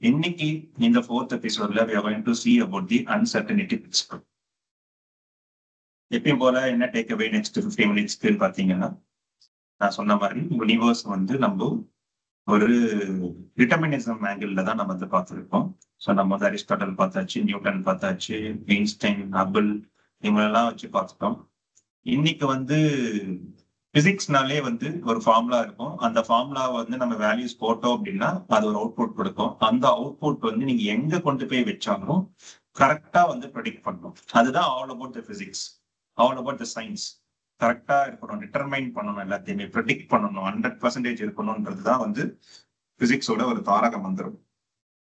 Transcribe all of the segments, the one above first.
இன்னைக்கு இந்த fourth episodeல we are going to see about the uncertainty principle. எப்பயும் போல என்ன டேக் அவே நெக்ஸ்ட் 15 மினிட்ஸ்க்கு பாத்தீங்கன்னா, நான் சொன்ன மாதிரி யூனிவர்ஸ் வந்து நம்ம ஒரு டிட்டர்மினிசம் ஆங்கிள் தான் நம்ம வந்து பார்த்துருக்கோம். ஸோ நம்ம வந்து அரிஸ்டாட்டல் பார்த்தாச்சு, நியூட்டன் பார்த்தாச்சு, ஐன்ஸ்டைன், ஹபிள் இவங்களெல்லாம் வச்சு பார்த்துட்டோம். இன்னைக்கு வந்து பிசிக்ஸ்னாலே வந்து ஒரு ஃபார்முலா இருக்கும். அந்த ஃபார்முலா வந்து நம்ம வேல்யூஸ் போட்டோம் அப்படின்னா அது ஒரு அவுட்புட் கொடுக்கும். அந்த அவுட்புட் வந்து நீங்க எங்க கொண்டு போய் வச்சாலும் கரெக்டா வந்து ப்ரெடிக்ட் பண்ணணும். அதுதான் all about the physics, all about the science. கரெக்டா இருக்கணும், டிட்டர்மைன் பண்ணணும், எல்லாத்தையுமே ப்ரெடிக்ட் பண்ணணும், 100% இருக்கணும்ன்றது தான் வந்து பிசிக்ஸோட ஒரு தாரக மந்திரம்.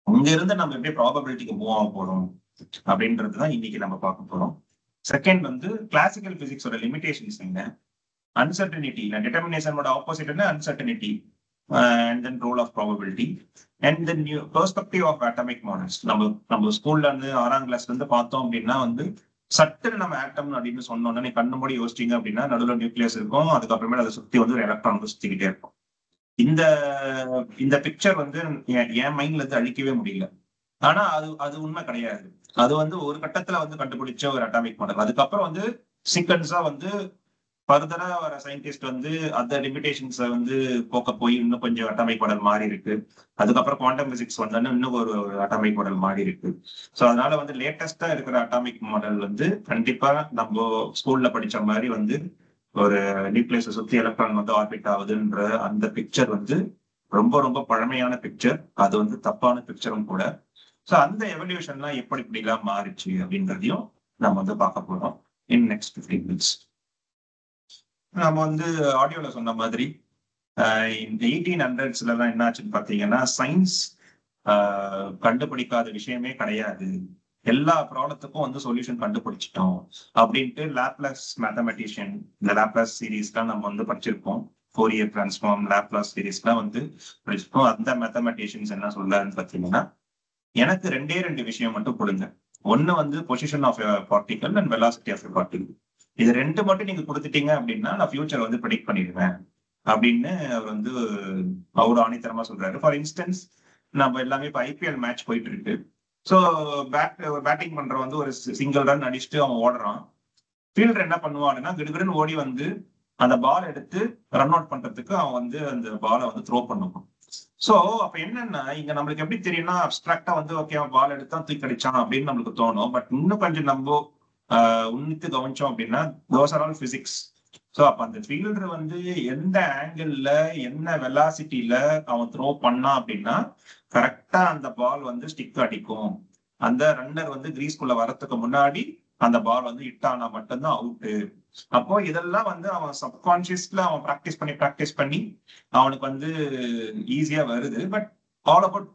இங்க இருந்து நம்ம எப்படி ப்ராபபிலிட்டிக்கு மூவ் ஆக போறோம் அப்படின்றது தான் இன்னைக்கு நம்ம பார்க்க போறோம். செகண்ட் வந்து கிளாசிக்கல் பிசிக்ஸோட லிமிடேஷன்ஸ் என்ன, uncertainty, determination opposite uncertainty, and then role of probability, and the new perspective of atomic models. நம்ம ஸ்கூல்ல இருந்து 6ஆம் கிளாஸ்ல இருந்து பார்த்தோம் அப்படின்னா வந்து சட்டுன்னு நம்ம ஆட்டம் அப்படின்னு சொன்னோம்னா நீ கண்ணு மூடி யோசிச்சிங்க அப்படின்னா நடுவில் நியூக்ளியஸ் இருக்கும், அதுக்கப்புறமே அதை சுத்தி வந்து ஒரு எலக்ட்ரான் வந்து சுத்திக்கிட்டே இருக்கும். இந்த பிக்சர் வந்து என் மைண்ட்ல இருந்து அழிக்கவே முடியல. ஆனா அது உண்மை கிடையாது. அது வந்து ஒரு கட்டத்துல வந்து கண்டுபிடிச்ச ஒரு அட்டாமிக் மாடல். அதுக்கப்புறம் வந்து சீக்வன்ஸா வந்து ஃபர்தரா வர சயின்டிஸ்ட் வந்து அந்த லிமிடேஷன்ஸை வந்து போக்க போய் இன்னும் கொஞ்சம் அட்டாமிக் மாடல் மாறி இருக்கு. அதுக்கப்புறம் குவாண்டம் பிசிக்ஸ் வந்தோன்னா இன்னும் ஒரு அட்டாமிக் மாடல் மாறி இருக்கு. ஸோ அதனால வந்து லேட்டஸ்டா இருக்கிற அட்டாமிக் மாடல் வந்து கண்டிப்பா நம்ம ஸ்கூல்ல படிச்ச மாதிரி வந்து ஒரு நியூக்ளியஸை சுத்தி எலக்ட்ரான் வந்து ஆர்பிட் ஆகுதுன்ற அந்த பிக்சர் வந்து ரொம்ப ரொம்ப பழமையான பிக்சர். அது வந்து தப்பான பிக்சரும் கூட. ஸோ அந்த எவல்யூஷன்லாம் இப்படிலாம் மாறிச்சு அப்படின்றதையும் நம்ம வந்து பார்க்க போறோம் இன் நெக்ஸ்ட் 15 மினிட்ஸ். நம்ம வந்து ஆடியோல சொன்ன மாதிரி இந்த 1800s என்ன ஆச்சுன்னு பாத்தீங்கன்னா, சயின்ஸ் கண்டுபிடிக்காத விஷயமே கிடையாது, எல்லா ப்ராப்ளத்துக்கும் வந்து சொல்யூஷன் கண்டுபிடிச்சிட்டோம் அப்படின்ட்டு லாப்லாஸ் மேத்தமெட்டிஷியன், இந்த லாப்லாஸ் சீரீஸ்லாம் நம்ம வந்து படிச்சிருப்போம். ஃபோரியர் டிரான்ஸ்ஃபார்ம், லாப்லாஸ் சீரீஸ்லாம் வந்து படிச்சிருப்போம். அந்த மேத்தமெட்டிஷியன்ஸ் என்ன சொல்றாருன்னு பாத்தீங்கன்னா, எனக்கு ரெண்டு விஷயம் மட்டும் கொடுங்க. ஒன்னு வந்து position of particle and velocity of particle. இது ரெண்டு மட்டும் நீங்க கொடுத்துட்டீங்க அப்படின்னா நான் ஃபியூச்சர் வந்து ப்ரெடிக்ட் பண்ணிடுவேன் அப்படின்னு அவர் வந்து அவரு ஆணித்தரமா சொல்றாரு. ஃபார் இன்ஸ்டன்ஸ் நம்ம எல்லாமே இப்போ ஐபிஎல் மேட்ச் போயிட்டு இருக்கு. ஸோ பேட்டிங் பண்ற வந்து ஒரு சிங்கிள் ரன் அடிச்சுட்டு அவன் ஓடுறான். ஃபீல்டர் என்ன பண்ணுவான்னா கிடுகிடுன்னு ஓடி வந்து அந்த பால் எடுத்து ரன் அவுட் பண்றதுக்கு அவன் வந்து அந்த பாலை வந்து த்ரோ பண்ணுவான். சோ அப்ப என்னன்னா இங்க நம்மளுக்கு எப்படி தெரியும்னா அப்டிராக்டா வந்து ஓகே பால் எடுத்தா தூக்கி அடிச்சான் அப்படின்னு நம்மளுக்கு தோணும். பட் இன்னும் கொஞ்சம் நம்ம உன்னித்து கவனிச்சோம் அப்படின்னா those are all physics. So அப்ப அந்த ஃபீல்டர் வந்து எந்த ஆங்கிள் என்ன வெலாசிட்டியில அவன் த்ரோ பண்ணான் அப்படின்னா கரெக்டா அந்த பால் வந்து ஸ்டிக் அடிக்கும். அந்த ரன்னர் வந்து கிரீஸ்குள்ள வரத்துக்கு முன்னாடி அந்த பால் வந்து ஹிட் ஆனா மட்டும்தான் அவுட்டு. அப்போ இதெல்லாம் வந்து அவன் சப்கான்சியஸ்ல அவன் ப்ராக்டிஸ் பண்ணி அவனுக்கு வந்து ஈஸியா வருது. பட் ஆல் அபவுட்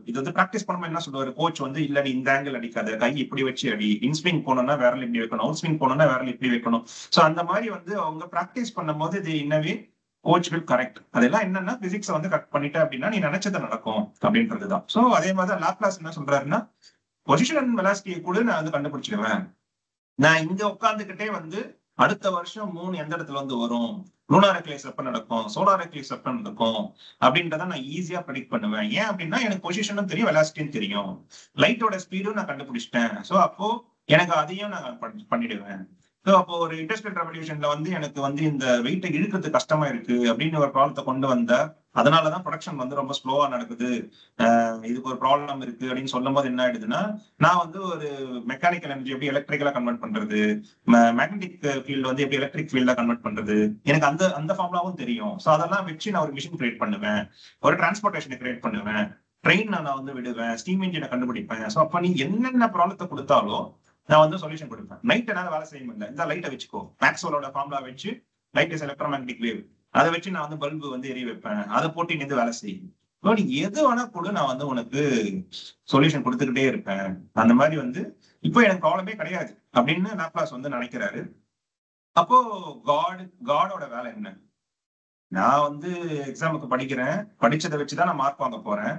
இது வந்து ப்ராக்டிஸ் பண்ணும்போது என்ன சொல்லுவாரு கோச் வந்து, இல்ல நீ இந்த ஆங்கிள் அடிக்காத, கை இப்படி வச்சு அடி, இன்ஸ்விங் போனோம்னா விரல் இப்படி வைக்கணும், அவுட் ஸ்விங் போனோம்னா விரல் இப்படி வைக்கணும். ஸோ அந்த மாதிரி வந்து அவங்க ப்ராக்டிஸ் பண்ணும் போது இது இன்னவே கோச் வில் கரெக்ட். அதெல்லாம் என்னன்னா பிசிக்ஸ் வந்து கரெக்ட் பண்ணிட்ட அப்படின்னா நீ நினைச்சது நடக்கும் அப்படின்றதுதான். ஸோ அதே மாதிரி லாப்லாஸ் என்ன சொல்றாருன்னா, பொசிஷன் அண்ட் வெலாசிட்டியை கூட நான் வந்து கண்டுபிடிச்சிடுவேன். நான் இங்க உட்காந்துக்கிட்டே வந்து அடுத்த வருஷம் 3 எந்த இடத்துல வந்து வரும், லூனார் எக்லிப்ஸ் எப்ப நடக்கும், சோலார் எக்லிப்ஸ் எப்ப நடக்கும் அப்படின்றத நான் ஈஸியா ப்ரெடிக்ட் பண்ணுவேன். ஏன் அப்படின்னா எனக்கு பொசிஷனும் தெரியும், வெலாசிட்டியும் தெரியும், லைட்டோட ஸ்பீடும் நான் கண்டுபிடிச்சிட்டேன். ஸோ அப்போ எனக்கு அதையும் நான் பண்ணிடுவேன். ஸோ அப்போ ஒரு இண்டஸ்ட்ரியல் ரெவல்யூஷன்ல வந்து எனக்கு வந்து இந்த வெயிட்டை இழுக்கிறது கஷ்டமா இருக்கு அப்படின்னு ஒரு ப்ராப்ளத்தை கொண்டு வந்த, அதனாலதான் ப்ரொடக்ஷன் வந்து ரொம்ப ஸ்லோவா நடக்குது, இதுக்கு ஒரு ப்ராப்ளம் இருக்கு அப்படின்னு சொல்லும் போது என்ன ஆயிடுதுன்னா, நான் வந்து ஒரு மெக்கானிக்கல் எனர்ஜி எப்படி எலக்ட்ரிக்கலா கன்வெர்ட் பண்றது, மேக்னெட்டிக் ஃபீல்டு வந்து எப்படி எலக்ட்ரிக் ஃபீல்டா கன்வெர்ட் பண்றது, எனக்கு அந்த ஃபார்முலாவும் தெரியும். ஸோ அதெல்லாம் வச்சு நான் ஒரு மிஷின் கிரியேட் பண்ணுவேன், ஒரு டிரான்ஸ்போர்டேஷனை கிரியேட் பண்ணுவேன், ட்ரெயின் நான் வந்து விடுவேன், ஸ்டீம் இன்ஜினை கண்டுபிடிப்பேன். ஸோ அப்ப நீ என்னென்ன ப்ராப்ளத்தை கொடுத்தாலும் நான் வந்து சொல்யூஷன் கொடுப்பேன். லைட் என்னால வேலை செய்ய முடியல, இந்த லைட்டை வச்சுக்கோ, மேக்ஸ்வெல்லோட ஃபார்முலா வச்சு லைட் இஸ் எலக்ட்ரோமேக்னெட்டிக் வேவ், அதை வச்சு நான் வந்து பல்பு வந்து எரிய வைப்பேன், அதை போட்டு நீ வேலை செய்யும். நீ எது வேணா கூட நான் வந்து உனக்கு சொல்யூஷன் கொடுத்துக்கிட்டே இருப்பேன். அந்த மாதிரி வந்து இப்போ எனக்கு ப்ராப்ளமே கிடையாது அப்படின்னு லாப்லாஸ் வந்து நினைக்கிறாரு. அப்போ காடோட வேலை என்ன? நான் வந்து எக்ஸாமுக்கு படிக்கிறேன், படிச்சதை வச்சுதான் நான் மார்க் வாங்க போறேன்,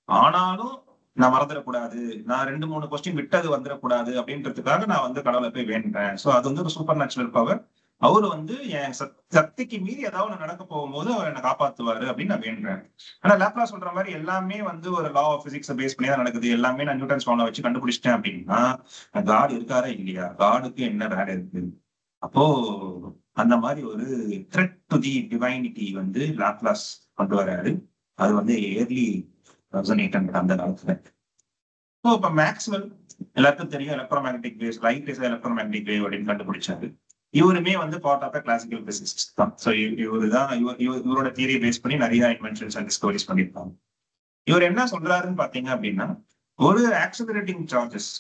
ஆனாலும் நான் மறந்துடக்கூடாது, நான் 2-3 கொஸ்டின் விட்டது வந்துடக்கூடாது அப்படின்றதுக்காக நான் வந்து கடவுளை போய் வேண்டேன். ஸோ அது வந்து ஒரு சூப்பர் நேச்சுரல் பவர். அவரு வந்து என் சக்திக்கு மீறி ஏதாவது நடக்க போகும்போது அவர் என்னை காப்பாத்துவாரு அப்படின்னு நான் வேண்டுறேன். ஆனா லாப்லாஸ் சொல்ற மாதிரி எல்லாமே வந்து ஒரு லா ஆஃப் பிசிக்ஸ் பேஸ் பண்ணி தான் நடக்குது, எல்லாமே நான் நியூட்டன்ஸ் லா வச்சு கண்டுபிடிச்சிட்டேன் அப்படின்னா காட் இருக்காரா இல்லையா? காடுக்கு என்ன வேலை இருக்கு? அப்போ அந்த மாதிரி ஒரு த்ரெட் டு தி டிவைனிட்டி வந்து லாப்லாஸ் கொண்டு வராரு. அது வந்து ஏர்லி 1800 அந்த காலத்துல. ஸோ இப்ப மேக்ஸ்வெல் எல்லாருக்கும் தெரியும், electro magnetic waves, light is electro magnetic wave அப்படின்னு கண்டுபிடிச்சாரு. இவருமே வந்து பார்ட் ஆஃப் கிளாசிக்கல் பிசிசிஸ்ட் தான். ஸோ இவரோட தியரியை பேஸ் பண்ணி நிறைய இன்வென்ஷன்ஸ் அண்ட் டிஸ்கவரிஸ் பண்ணியிருப்பாங்க. இவர் என்ன சொல்றாருன்னு பாத்தீங்க அப்படின்னா, ஒரு ஆக்சிலரேட்டிங் சார்ஜஸ்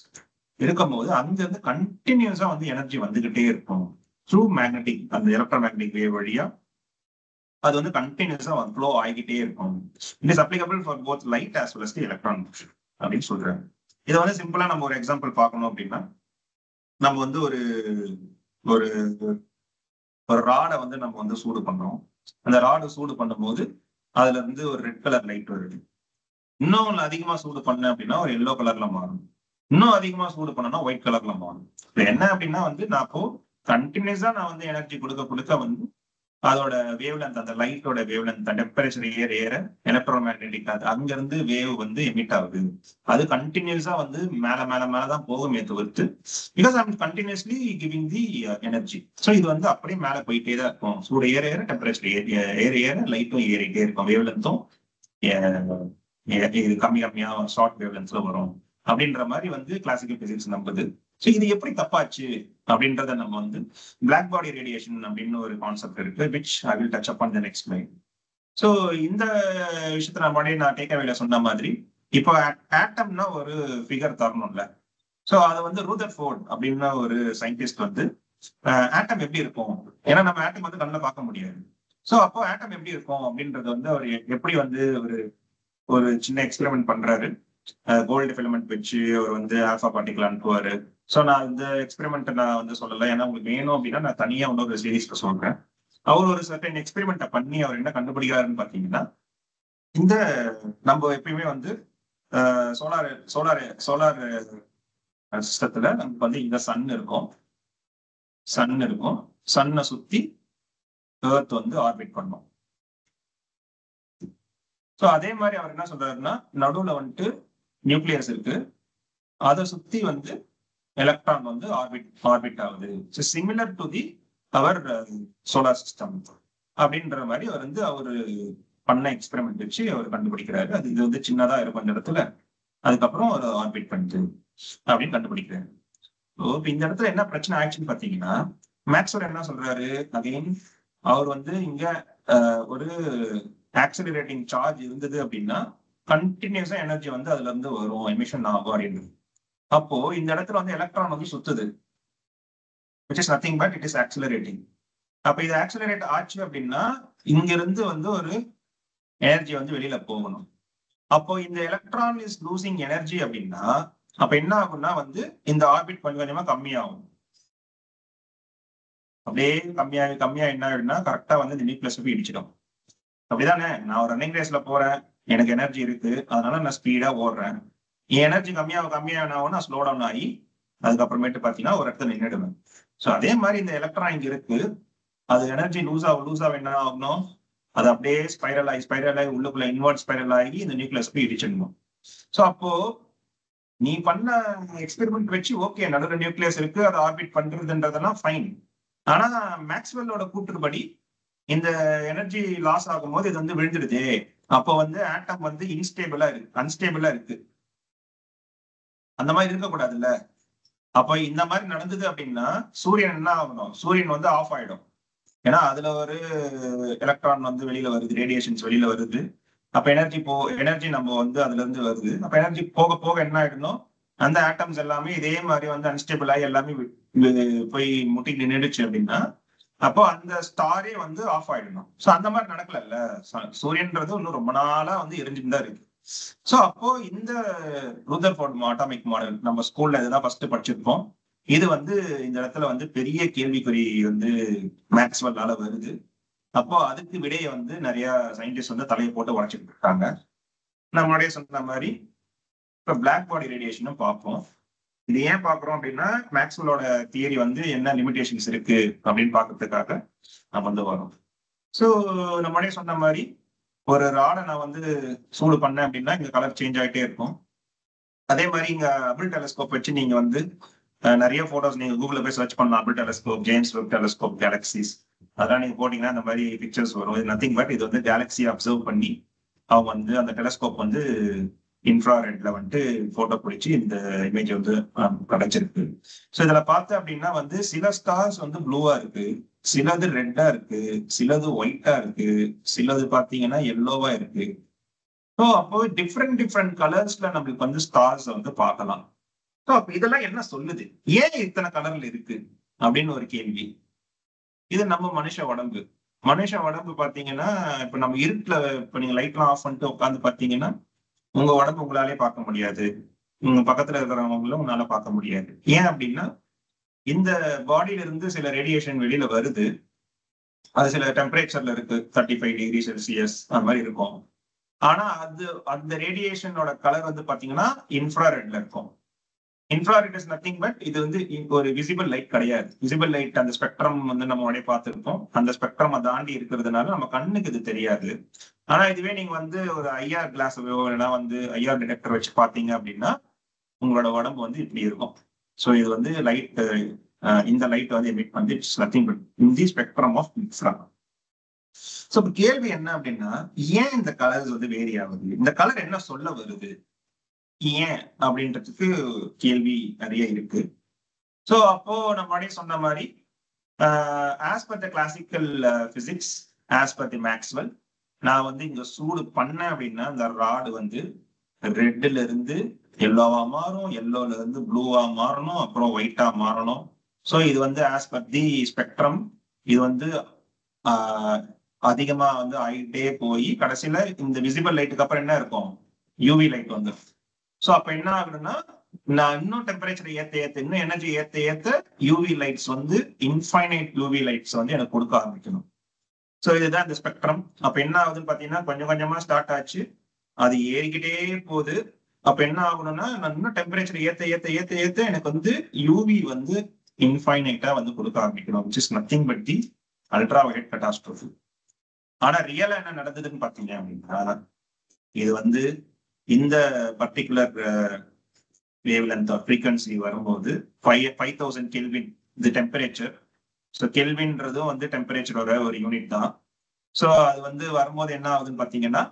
இருக்கும்போது அங்க இருந்து கண்டினியூஸா வந்து எனர்ஜி வந்துகிட்டே இருக்கும் த்ரூ மேக்னெட்டிக், அந்த எலக்ட்ரோ மேக்னெட்டிக் வேவ் வழியா அது வந்து கண்டினியூஸா ஃப்ளோ ஆகிக்கிட்டே இருக்கும். It is applicable for both light as well as the electron அப்படின்னு சொல்றாங்க. இதை வந்து சிம்பிளா நம்ம ஒரு எக்ஸாம்பிள் பார்க்கணும் அப்படின்னா, நம்ம வந்து ஒரு ஒரு ஒரு ராடை வந்து நம்ம வந்து சூடு பண்றோம். அந்த ராடு சூடு பண்ணும்போது அதுல இருந்து ஒரு ரெட் கலர் லைட் வருது. இன்னும் அதிகமா சூடு பண்ண அப்படின்னா ஒரு எல்லோ கலர்ல மாறும். இன்னும் அதிகமா சூடு பண்ணனா ஒயிட் கலர்ல மாறும். என்ன அப்படின்னா வந்து நான் இப்போ கண்டினியூஸா நான் வந்து எனர்ஜி கொடுக்க கொடுக்க வந்து அதோட வேவ் லென்த், அந்த லைட்டோட வேவ் லென்த், டெம்பரேச்சர் ஏற ஏற எலக்ட்ரோ மேக்னெட்டிக் அது அங்க இருந்து வேவ் வந்து எமிட் ஆகுது. அது கண்டினியூஸா வந்து மேல மேல மேலதான் போகுமே தவிர்த்து, because I'm continuously giving the energy. So இது வந்து அப்படியே மேல போயிட்டே தான் இருக்கும். சூடு ஏற ஏற டெம்பரேச்சர் ஏற ஏற லைட்டும் ஏறிட்டே இருக்கும், வேவ் லென்த்தும் இது கம்மி கம்மியா ஷார்ட் வேவ் லென்த்ல வரும் அப்படின்ற மாதிரி வந்து கிளாசிக்கல் பிசிக்ஸ் நம்புது. ஸோ இது எப்படி தப்பாச்சு அப்படின்றத நம்ம வந்து பிளாக் பாடி ரேடியேஷன் அப்படின்னு ஒரு கான்செப்ட் இருக்கு, which I will touch up on the next slide. So இந்த விஷயத்த நான் முன்னாடி நான் டேக் அவேல சொன்ன மாதிரி, இப்போ ஆட்டம்னா ஒரு ஃபிகர் தரணும்ல. ஸோ அதை வந்து ரூதர்ஃபோர்ட் அப்படின்னா ஒரு சயின்டிஸ்ட் வந்து ஆட்டம் எப்படி இருக்கும், ஏன்னா நம்ம ஆட்டம் வந்து கண்ணில் பார்க்க முடியாது. ஸோ அப்போ ஆட்டம் எப்படி இருக்கும் அப்படின்றது வந்து அவர் எப்படி வந்து ஒரு சின்ன எக்ஸ்பெரிமெண்ட் பண்றாரு. கோல்டு ஃபிலமெண்ட் வச்சு அவர் வந்து ஆல்பா பார்ட்டிகல் அனுப்புவாரு. ஸோ நான் இந்த எக்ஸ்பெரிமெண்ட் நான் வந்து சொல்லலை, ஏன்னா உங்களுக்கு வேணும் அப்படின்னா நான் தனியா இன்னொரு சீரீஸ்ல சொல்றேன். அவர் ஒரு சர்டன் எக்ஸ்பெரிமெண்ட்டை பண்ணி அவர் என்ன கண்டுபிடிக்கிறாருன்னு பாத்தீங்கன்னா, இந்த நம்ம எப்பயுமே வந்து சோலார் சோலார் சோலார் சிஸ்டத்துல நமக்கு வந்து இந்த சன் இருக்கும். சன்னை சுத்தி எர்த் வந்து ஆர்பிட் பண்ணும். ஸோ அதே மாதிரி அவர் என்ன சொல்றாருன்னா, நடுவுல வந்துட்டு நியூக்ளியஸ் இருக்கு, அதை சுத்தி வந்து எலக்ட்ரான் வந்து ஆர்பிட் ஆகுது. Similar to the our solar system அப்படின்ற மாதிரி அவர் வந்து அவரு பண்ண எக்ஸ்பெரிமெண்ட் வச்சு அவர் கண்டுபிடிக்கிறாரு. அது இது வந்து சின்னதா இருக்கும் இந்த இடத்துல, அதுக்கப்புறம் ஒரு ஆர்பிட் பண்ணுது அப்படின்னு கண்டுபிடிக்கிறாரு. இப்போ இந்த இடத்துல என்ன பிரச்சனை ஆயிடுச்சுன்னு பாத்தீங்கன்னா, மேக்ஸ்வெல் என்ன சொல்றாரு அகைன், அவர் வந்து இங்க ஒரு ஆக்சிலரேட்டிங் சார்ஜ் இருந்தது அப்படின்னா கண்டினியூஸா எனர்ஜி வந்து அதுல இருந்து வரும், எமிஷன் ஆகும் அப்படின்னு. அப்போ இந்த இடத்துல வந்து எலக்ட்ரான் வந்து சுத்துது, which is nothing but it is accelerating. அப்ப இது ஆக்சிலரேட் ஆச்சு அப்படின்னா இங்க இருந்து வந்து ஒரு எனர்ஜி வந்து வெளியில போகணும். அப்போ இந்த எலக்ட்ரான் இஸ் லூசிங் எனர்ஜி அப்படின்னா அப்ப என்ன ஆகும்னா வந்து இந்த ஆர்பிட் கொஞ்சம் கொஞ்சமா கம்மியாகும். அப்படியே கம்மியா என்ன ஆகுதுன்னா கரெக்டா வந்து இந்த நியூக்ளியஸ் போய் இடிச்சிடும். அப்படிதானே? நான் ஒரு ரன்னிங் ரேஸ்ல போறேன், எனக்கு எனர்ஜி இருக்கு, அதனால நான் ஸ்பீடா ஓடுறேன். என் எனர்ஜி கம்மியா நான் ஸ்லோ டவுன் ஆகி அதுக்கப்புறமேட்டு பாத்தீங்கன்னா ஒரு இடத்துல நின்றுடுவேன். ஸோ அதே மாதிரி இந்த எலக்ட்ரான் இங்க இருக்கு, அது எனர்ஜி லூஸ் ஆகும் என்ன ஆகணும், அது அப்படியே ஸ்பைரல் ஆகி உள்ளுக்குள்ள இன்வெர்ட் ஸ்பைரல் ஆகி இந்த நியூக்ளியஸ் போய் இடிச்சிடணும். ஸோ அப்போ நீ பண்ண எக்ஸ்பெரிமெண்ட் வச்சு ஓகே நடுவில் நியூக்ளியஸ் இருக்கு, அதை ஆர்பிட் பண்றதுன்றதெல்லாம் ஃபைன். ஆனா மேக்ஸ்வெல்லோட கூற்றுப்படி இந்த எனர்ஜி லாஸ் ஆகும் போது இது வந்து விழுந்துடுது. அப்போ வந்து ஆட்டம் வந்து அன்ஸ்டேபிளா இருக்கு. அந்த மாதிரி இருக்கக்கூடாதுல்ல. அப்ப இந்த மாதிரி நடந்தது அப்படின்னா சூரியன் என்ன ஆகணும், சூரியன் வந்து ஆஃப் ஆயிடும். ஏன்னா அதுல ஒரு எலக்ட்ரான் வந்து வெளியில வருது, ரேடியேஷன்ஸ் வெளியில வருது. அப்ப எனர்ஜி நம்ம வந்து அதுல இருந்து வருது. அப்ப எனர்ஜி போக போக என்ன ஆயிடணும், அந்த ஆட்டம்ஸ் எல்லாமே இதே மாதிரி வந்து அன்ஸ்டேபிள் ஆகி எல்லாமே போய் முட்டி நின்றுடுச்சு அப்படின்னா அப்போ அந்த ஸ்டாரே வந்து ஆஃப் ஆயிடணும். ஸோ அந்த மாதிரி நடக்கல. சூரியன்றது இன்னும் ரொம்ப நாளா வந்து எரிஞ்சுட்டு தான் இருக்கு. ஸோ அப்போ இந்த ரூதர்ஃபோர்ட் அட்டாமிக் மாடல் நம்ம ஸ்கூல்ல இதுதான் ஃபர்ஸ்ட் படிச்சிருப்போம். இது வந்து இந்த இடத்துல வந்து பெரிய கேள்விக்குறி வந்து மேக்ஸ்வெல்லால வருது. அப்போ அதுக்கு விடையை வந்து நிறைய சயின்டிஸ்ட் வந்து தலையை போட்டு உடைச்சிட்டு இருக்காங்க. நம்மளுடைய சொன்ன மாதிரி இப்ப பிளாக் பாடி ரேடியேஷனும் பார்ப்போம். இது ஏன் பாக்குறோம் அப்படின்னா மேக்ஸ்வெலோட தியரி வந்து என்ன லிமிடேஷன்ஸ் இருக்கு அப்படின்னு பாக்குறதுக்காக நம்ம வந்து வரோம். ஸோ நம்மளே சொன்ன மாதிரி ஒரு ராடை நான் வந்து சூடு பண்ணேன் அப்படின்னா இங்க கலர் சேஞ்ச் ஆகிட்டே இருக்கும். அதே மாதிரி இங்க அபிள் டெலஸ்கோப் வச்சு நீங்க வந்து நிறைய போட்டோஸ் நீங்க கூகுள்ல போய் சர்ச் பண்ணலாம். அபிள் telescope, James web telescope, galaxies, அதெல்லாம் நீங்க போட்டீங்கன்னா இந்த மாதிரி பிக்சர்ஸ் வரும். இது நத்திங் பட் இது வந்து கேலக்சியை அப்சர்வ் பண்ணி அவங்க வந்து அந்த டெலஸ்கோப் வந்து இன்ஃப்ராரெட்ல வந்துட்டு போட்டோ பிடிச்சி இந்த இமேஜ் வந்து கிடைச்சிருக்கு. ஸோ இதுல பார்த்தேன் அப்படின்னா வந்து சில ஸ்டார்ஸ் வந்து ப்ளூவா இருக்கு, சிலது ரெட்டா இருக்கு, சிலது ஒயிட்டா இருக்கு, சிலது பாத்தீங்கன்னா எல்லோவா இருக்கு. ஸோ அப்போ டிஃப்ரெண்ட் கலர்ஸ்ல நம்மளுக்கு வந்து ஸ்டார்ஸ் வந்து பார்க்கலாம். ஸோ அப்ப இதெல்லாம் என்ன சொல்லுது, ஏன் இத்தனை கலர்ல இருக்கு அப்படின்னு ஒரு கேள்வி. இது நம்ம மனுஷ உடம்பு பாத்தீங்கன்னா இப்ப நம்ம இருட்டுல இப்ப நீங்க லைட்லாம் ஆஃப் பண்ணிட்டு உட்காந்து பாத்தீங்கன்னா உங்க உடம்பு உங்களாலே பார்க்க முடியாது, உங்க பக்கத்துல இருக்கிறவங்களும் உங்களால பார்க்க முடியாது. ஏன் அப்படின்னா இந்த பாடியில இருந்து சில ரேடியேஷன் வெளியில வருது, அது சில டெம்பரேச்சர்ல இருக்கு, 35°C அந்த மாதிரி இருக்கும். ஆனா அந்த ரேடியேஷனோட கலர் வந்து பாத்தீங்கன்னா இன்ஃப்ராரெட்ல இருக்கும். இன்ஃப்ராரெட் இஸ் நத்திங் பட் இது வந்து ஒரு விசிபிள் லைட் கிடையாது. விசிபிள் லைட் அந்த ஸ்பெக்ட்ரம் வந்து நம்ம உடனே பார்த்துருக்கோம். அந்த ஸ்பெக்ட்ரம் தாண்டி இருக்கிறதுனால நம்ம கண்ணுக்கு இது தெரியாது. ஆனா இதுவே நீங்க வந்து ஒரு ஐஆர் கிளாஸ் இல்லைன்னா வந்து ஐஆர் டிடெக்டர் வச்சு பாத்தீங்க அப்படின்னா உங்களோட உடம்பு வந்து இப்படி இருக்கும். ஸோ இது வந்து லைட், இந்த லைட் வந்து எமிட் பண்ணி it's nothing but in the spectrum of infra. So இப்போ கேள்வி என்ன அப்படின்னா ஏன் இந்த கலர்ஸ் வந்து வேரி ஆகுது, இந்த கலர் என்ன சொல்ல வருது, ஏன் அப்படின்றதுக்கு கேள்வி நிறைய இருக்கு. ஸோ அப்போ நம்ம முன்னாடி சொன்ன மாதிரி as per the classical physics, as per the Maxwell, நான் வந்து இங்க சூடு பண்ணேன் அப்படின்னா இந்த ராடு வந்து ரெட்ல இருந்து எல்லோவா மாறும், எல்லோல இருந்து ப்ளூவா மாறணும், அப்புறம் ஒயிட்டா மாறணும். ஸோ இது வந்து ஆஸ் பர் தி ஸ்பெக்ட்ரம் இது வந்து அதிகமா வந்து ஆகிட்டே போய் கடைசியில இந்த விசிபிள் லைட்டுக்கு அப்புறம் என்ன இருக்கும், யூவி லைட் வந்து. ஸோ அப்ப என்ன ஆகுதுன்னா நான் இன்னும் டெம்பரேச்சர் ஏத்த இன்னும் எனர்ஜி ஏத்த யூவி லைட்ஸ் வந்து இன்ஃபைனைட் யூவி லைட்ஸ் வந்து எனக்கு கொடுக்க ஆரம்பிக்கணும். ஸோ இதுதான் இந்த ஸ்பெக்ட்ரம். அப்ப என்ன ஆகுதுன்னு பாத்தீங்கன்னா கொஞ்சம் கொஞ்சமா ஸ்டார்ட் ஆச்சு, அது ஏறிக்கிட்டே போகுது. அப்ப என்ன ஆகணும்னா நான் இன்னும் டெம்பரேச்சர் ஏத்த எனக்கு வந்து யூவி வந்து இன்ஃபைனைட்டா வந்து கொடுக்க ஆரம்பிக்கணும், which is nothing but the ultraviolet catastrophe. ஆனா ரியலா என்ன நடந்ததுன்னு பாத்தீங்க அப்படின்னா இது வந்து இந்த particular wavelength or frequency வரும்போது 5000 கெல்வின் இது டெம்பரேச்சர். ஸோ கெல்வின்றதும் வந்து டெம்பரேச்சரோட ஒரு யூனிட் தான். ஸோ அது வந்து வரும்போது என்ன ஆகுதுன்னு பாத்தீங்கன்னா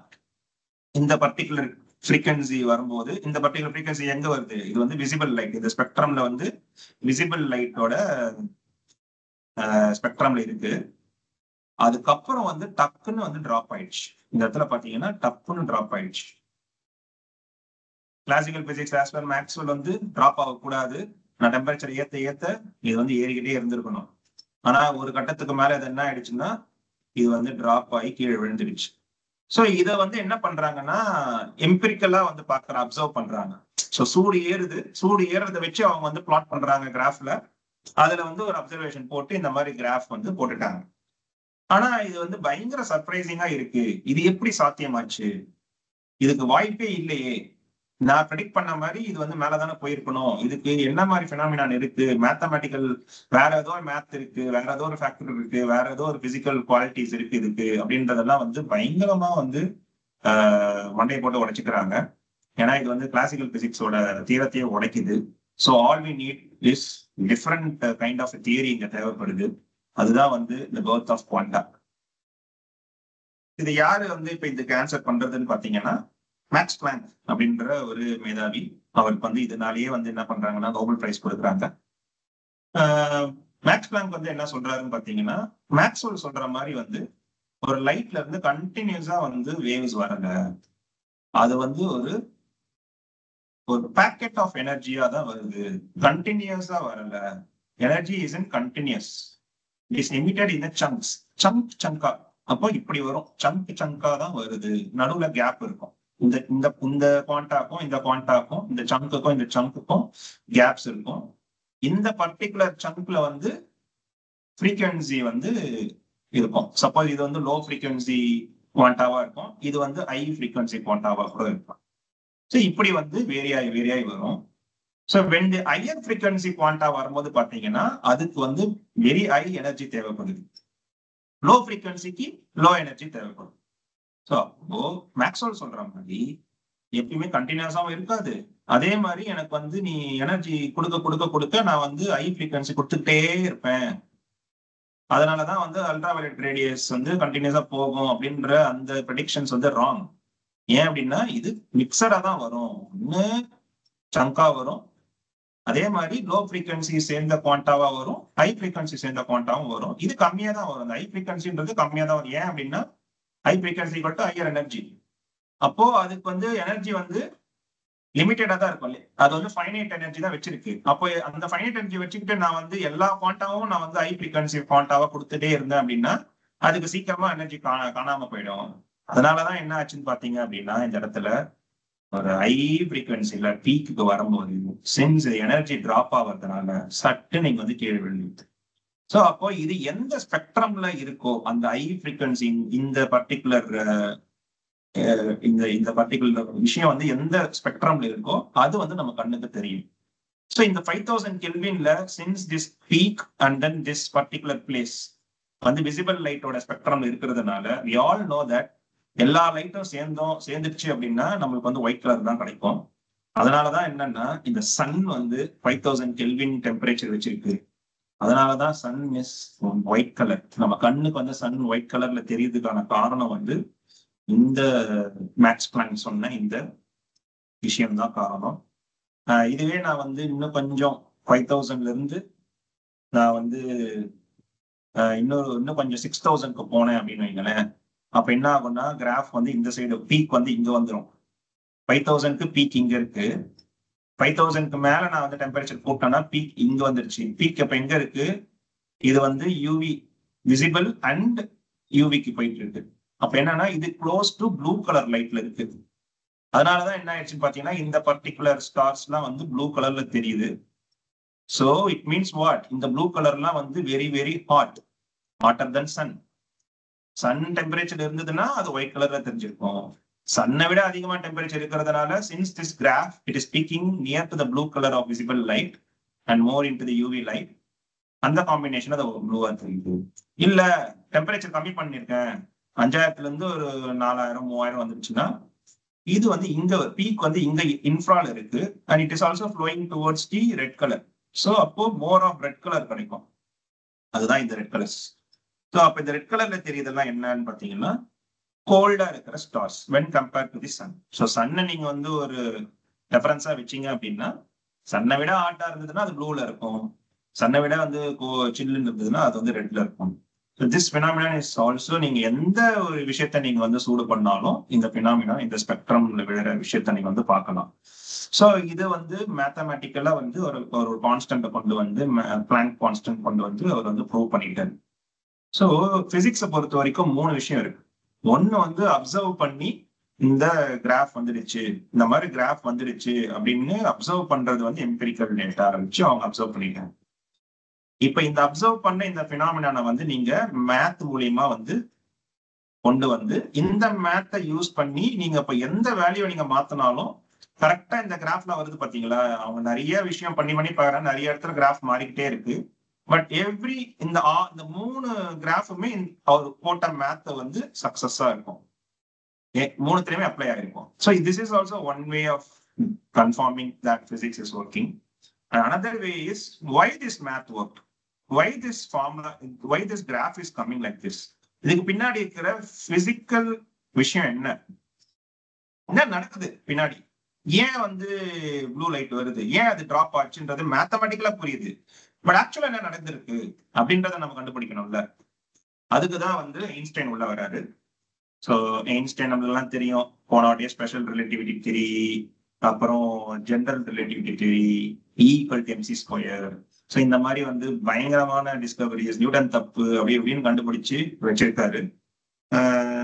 இந்த பர்டிகுலர் ஃப்ரீக்வன்சி வரும்போது இந்த பர்டிகுலர் ஃப்ரீக்வன்சி எங்க வருது, இது வந்து விசிபிள் லைட், இந்த ஸ்பெக்ட்ரம்ல வந்து விசிபிள் லைட்டோட ஸ்பெக்ட்ரம்ல இருக்கு. அதுக்கப்புறம் வந்து டக்குன்னு வந்து டிராப் ஆயிடுச்சு. இந்த இடத்துல பாத்தீங்கன்னா டப்புன்னு டிராப் ஆயிடுச்சு. Classical physics as per Maxwell வந்து டிராப் ஆகக்கூடாது, நான் டெம்பரேச்சர் ஏத்த இது வந்து ஏறிக்கிட்டே இருந்திருக்கணும். ஆனா ஒரு கட்டத்துக்கு மேல இது என்ன ஆயிடுச்சுன்னா இது வந்து டிராப் ஆகி கீழே விழுந்துடுச்சு. ஸோ இதை வந்து என்ன பண்றாங்கன்னா எம்பிரிக்கலா வந்து பாக்குற அப்சர்வ் பண்றாங்க. ஸோ சூடு ஏறுறதை வச்சு அவங்க வந்து பிளாட் பண்றாங்க கிராஃப்ல. அதுல வந்து ஒரு அப்சர்வேஷன் போட்டு இந்த மாதிரி கிராஃப் வந்து போட்டுட்டாங்க. ஆனா இது வந்து பயங்கர சர்ப்ரைசிங்கா இருக்கு, இது எப்படி சாத்தியமாச்சு, இதுக்கு வாய்ப்பே இல்லையே, நான் ப்ரெடிக்ட் பண்ண மாதிரி இது வந்து மேலதானே போயிருக்கணும், இதுக்கு என்ன மாதிரி பினாமினான் இருக்கு, மேத்தமெட்டிக்கல் வேற ஏதோ ஒரு மேத் இருக்கு, வேற ஏதோ ஒரு ஃபேக்டர் இருக்கு, வேற ஏதோ ஒரு பிசிக்கல் குவாலிட்டிஸ் இருக்கு இதுக்கு அப்படின்றதெல்லாம் வந்து பயங்கரமா வந்து மண்டையை போட்டு உடைச்சுக்கிறாங்க. ஏன்னா இது வந்து கிளாசிக்கல் பிசிக்ஸோட தீரத்தையே உடைக்குது. So all we need is different kind of theory இங்க தேவைப்படுது. அதுதான் வந்து இந்த பர்த் ஆஃப் குவாண்டா. இது யாரு வந்து இப்ப இதுக்கு ஆன்சர் பண்றதுன்னு பாத்தீங்கன்னா மேக்ஸ் பிளாங்க் அப்படின்ற ஒரு மேதாவி. அவருக்கு வந்து இதனாலேயே வந்து என்ன பண்றாங்கன்னா நோபல் பிரைஸ் கொடுக்குறாங்க. மேக்ஸ் பிளாங்க் வந்து என்ன சொல்றாருன்னு பாத்தீங்கன்னா மேக்ஸ்வெல் சொல்ற மாதிரி வந்து ஒரு லைட்ல இருந்து கண்டினியூஸா வந்து வேவ்ஸ் வரல, அது வந்து ஒரு பேக்கெட் ஆஃப் எனர்ஜியா தான் வருது, கண்டினியூஸா வரல. Energy is in continuous, it is emitted in chunks, சங்கா. அப்போ இப்படி வரும், சங்கா தான் வருது, நடுவுல கேப் இருக்கும். இந்த இந்த இந்த குவாண்டாக்கும் இந்த குவாண்டாக்கும் இந்த சங்குக்கும் இந்த சங்குக்கும் கேப்ஸ் இருக்கும். இந்த பர்டிகுலர் சங்க்ல வந்து ஃப்ரீக்வன்சி வந்து இருக்கும். சப்போஸ் இது வந்து லோ ஃப்ரீக்வன்சி குவாண்டாவா இருக்கும், இது வந்து ஹை ஃப்ரீக்வன்சி குவாண்டாவா கூட இருக்கும். ஸோ இப்படி வந்து வேரியாய் வரும். So when the higher frequency quanta வரும்போது பாத்தீங்கன்னா அதுக்கு வந்து வெரி ஹை எனர்ஜி தேவைப்படுது. லோ ஃப்ரீக்வன்சிக்கு லோ எனர்ஜி தேவைப்படும். ஸோ அப்போ மேக்ஸ்வெல் சொல்ற மாதிரி எப்பயுமே கண்டினியூஸாவும் இருக்காது. அதே மாதிரி எனக்கு வந்து நீ எனர்ஜி கொடுக்க கொடுக்க கொடுக்க நான் வந்து ஹை ஃப்ரீக்வன்சி கொடுத்துட்டே இருப்பேன். அதனாலதான் வந்து அல்ட்ரா வயலட் ரேடியஸ் வந்து கண்டினியூஸா போகும் அப்படின்ற அந்த ப்ரெடிக்ஷன்ஸ் வந்து ராங். ஏன் அப்படின்னா இது மிக்சடா தான் வரும். ஒண்ணு சங்கா வரும், அதே மாதிரி லோ ஃப்ரீக்வன்சி சேர்ந்த குவாண்டாவா வரும், ஹை ஃப்ரீக்வன்சி சேர்ந்த குவாண்டாவும் வரும். இது கம்மியா தான் வரும். ஹை ஃப்ரீக்வன்சின்றது கம்மியா தான் வரும். ஏன் அப்படின்னா ஹை ஃப்ரீக்வன்சி மட்டும் ஹையர் எனர்ஜி. அப்போ அதுக்கு வந்து எனர்ஜி வந்து லிமிட்டடா தான் இருக்கும். அது வந்து ஃபைனைட் எனர்ஜி தான் வச்சிருக்கு. அப்போ அந்த ஃபைனைட் எனர்ஜி வச்சுக்கிட்டு நான் வந்து எல்லா குவாண்டாவும் நான் வந்து ஹை ஃப்ரீக்வன்சி குவாண்டாவா கொடுத்துட்டே இருந்தேன் அப்படின்னா அதுக்கு சீக்கிரமா எனர்ஜி காணாம போயிடும். அதனாலதான் என்ன ஆச்சுன்னு பாத்தீங்க அப்படின்னா இந்த இடத்துல ஒரு ஹை ஃப்ரீக்வன்சில பீக்கு வரும்போது சின்ஸ் எனர்ஜி டிராப் ஆகிறதுனால சட்டு நீங்க வந்து கீழே விழுந்து. ஸோ அப்போ இது எந்த ஸ்பெக்ட்ரம்ல இருக்கோ அந்த ஹை ஃப்ரீக்வன்சி இந்த பர்டிகுலர் இந்த பர்டிகுலர் விஷயம் வந்து எந்த ஸ்பெக்ட்ரம்ல இருக்கோ அது வந்து நம்ம கண்ணுக்கு தெரியும். ஸோ இந்த 5000 கெல்வின்ல since this peak and then this particular place வந்து விசிபிள் லைட்டோட ஸ்பெக்ட்ரம் இருக்கிறதுனால we all know that எல்லா லைட்டும் சேர்ந்துருச்சு அப்படின்னா நம்மளுக்கு வந்து ஒயிட் கலர் தான் கிடைக்கும். அதனாலதான் என்னன்னா இந்த சன் வந்து 5000 கெல்வின் டெம்பரேச்சர் வச்சிருக்கு. அதனாலதான் சன் இஸ் ஒயிட் கலர். நம்ம கண்ணுக்கு வந்து சன் ஒயிட் கலர்ல தெரியுதுக்கான காரணம் வந்து இந்த மேக்ஸ் பிளாங்க் சொன்ன இந்த விஷயம்தான் காரணம். இதுவே நான் வந்து இன்னும் கொஞ்சம் 5000ல இருந்து நான் வந்து இன்னும் கொஞ்சம் 6000க்கு போனேன் அப்படின்னு வைங்களேன். அப்ப என்ன ஆகும்னா கிராஃப் வந்து இந்த சைடு பீக் வந்து இங்க வந்துடும். 5000க்கு பீக் இங்க இருக்கு. 5000க்கு மேல நான் வந்து டெம்பரேச்சர் போட்டேன்னா பீக் இங்க வந்துருச்சு. பீக் இப்ப எங்க இருக்கு? இது வந்து யூவி விசிபிள் அண்ட் யூவிக்கு போயிட்டு இருக்கு. அப்ப என்னன்னா இது க்ளோஸ் டு ப்ளூ கலர் லைட்ல இருக்கு. அதனாலதான் என்ன ஆயிடுச்சுன்னு பாத்தீங்கன்னா இந்த பர்டிகுலர் ஸ்டார்ஸ் எல்லாம் வந்து ப்ளூ கலர்ல தெரியுது. So it means what? இந்த ப்ளூ கலர்லாம் வந்து வெரி வெரி ஹாட், ஹாட்டர் தென் சன். சன் டெம்பரேச்சர் இருந்ததுன்னா அது ஒயிட் கலர்ல தெரிஞ்சிருக்கும். சன்னை விட அதிகமா டெம்பரேச்சர் இருக்கிறதுனால since this graph it is speaking near to the blue colour of visible light and more into the UV light, அந்த காம்பினேஷன் அது ப்ளூவா தெரியுது. இல்ல டெம்பரேச்சர் கம்மி பண்ணிருக்கேன் 5000ல இருந்து ஒரு 4000 3000 வந்துருச்சுன்னா இது வந்து இங்க பீக் வந்து இங்க இன்ஃப்ரால இருக்கு and it is also flowing towards the red colour. So அப்போ மோர் ஆஃப் ரெட் கலர் கிடைக்கும். அதுதான் இந்த ரெட் கலர்ஸ். ஸோ அப்ப இந்த ரெட் கலர்ல தெரியுதெல்லாம் என்னன்னு பாத்தீங்கன்னா கோல்டா இருக்கிற stars when compared to the sun. So சன்னை நீங்க வந்து ஒரு ரெஃபரன்ஸா வச்சீங்க அப்படின்னா சன்னை விட ஹாட்டா இருந்ததுன்னா அது ப்ளூல இருக்கும், சன்னை விட வந்து சில்லுன்னு இருந்ததுன்னா அது வந்து ரெட்ல இருக்கும். திஸ் பினாமினா இஸ் ஆல்சோ நீங்க எந்த ஒரு விஷயத்த நீங்க வந்து சூடு பண்ணாலும் இந்த பினாமினா இந்த ஸ்பெக்ட்ரம்ல விழுற விஷயத்த நீங்க வந்து பார்க்கலாம். ஸோ இது வந்து மேத்தமேட்டிக்கலா வந்து ஒரு கான்ஸ்டன்ட் கொண்டு வந்து பிளாங்க் கான்ஸ்டன்ட் கொண்டு வந்து அவர் வந்து ப்ரூவ் பண்ணிட்டாரு. ஸோ பிசிக்ஸை பொறுத்த வரைக்கும் 3 விஷயம் இருக்கு. ஒன்னு வந்து அப்சர்வ் பண்ணி இந்த கிராஃப் வந்துடுச்சு, இந்த மாதிரி கிராஃப் வந்துடுச்சு அப்படின்னு அப்சர்வ் பண்றது வந்து எம்பிரிக்கல் டேட்டா வச்சு அவங்க அப்சர்வ் பண்ணிட்டாங்க. இப்ப இந்த அப்சர்வ் பண்ண இந்த பினாமினான வந்து நீங்க மேத் மூலியமா வந்து கொண்டு வந்து இந்த மேத்தை யூஸ் பண்ணி நீங்க இப்ப எந்த வேல்யூ நீங்க மாத்தினாலும் கரெக்டா இந்த கிராஃப்ல வருது பாத்தீங்களா. அவங்க நிறைய விஷயம் பண்ணி பாக்குறாங்க, நிறைய இடத்துல கிராஃப் மாறிக்கிட்டே இருக்கு. பட் எவ்ரி இந்த 3 கிராஃபுமே அவர் போட்ட மேத்த வந்து சக்சஸா இருக்கும், 3த்துலயுமே அப்ளை ஆயிருக்கும். So this is also one way of confirming that physics is working. Another way is why this math worked, why this formula, why this graph is coming like this. இதுக்கு பின்னாடி இருக்கிற பிசிக்கல் விஷயம் என்ன நடக்குது பின்னாடி, ஏன் வந்து ப்ளூ லைட் வருது, ஏன் அது டிராப் ஆச்சுன்றது மேத்தமெட்டிக்கலா புரியுது. பட் ஆக்சுவலா என்ன நடந்திருக்கு அப்படின்றத நம்ம கண்டுபிடிக்கணும்ல. அதுக்குதான் வந்து ஐன்ஸ்டைன் உள்ள வராரு. ஸோ ஐன்ஸ்டைன் நம்மளுக்கு எல்லாம் தெரியும், போனவாட்டியே ஸ்பெஷல் ரிலேட்டிவிட்டி தியரி, அப்புறம் general relativity theory, E=mc². So இந்த மாதிரி வந்து பயங்கரமான டிஸ்கவரிஸ், நியூட்டன் தப்பு அப்படி இப்படின்னு கண்டுபிடிச்சு வச்சிருக்காரு.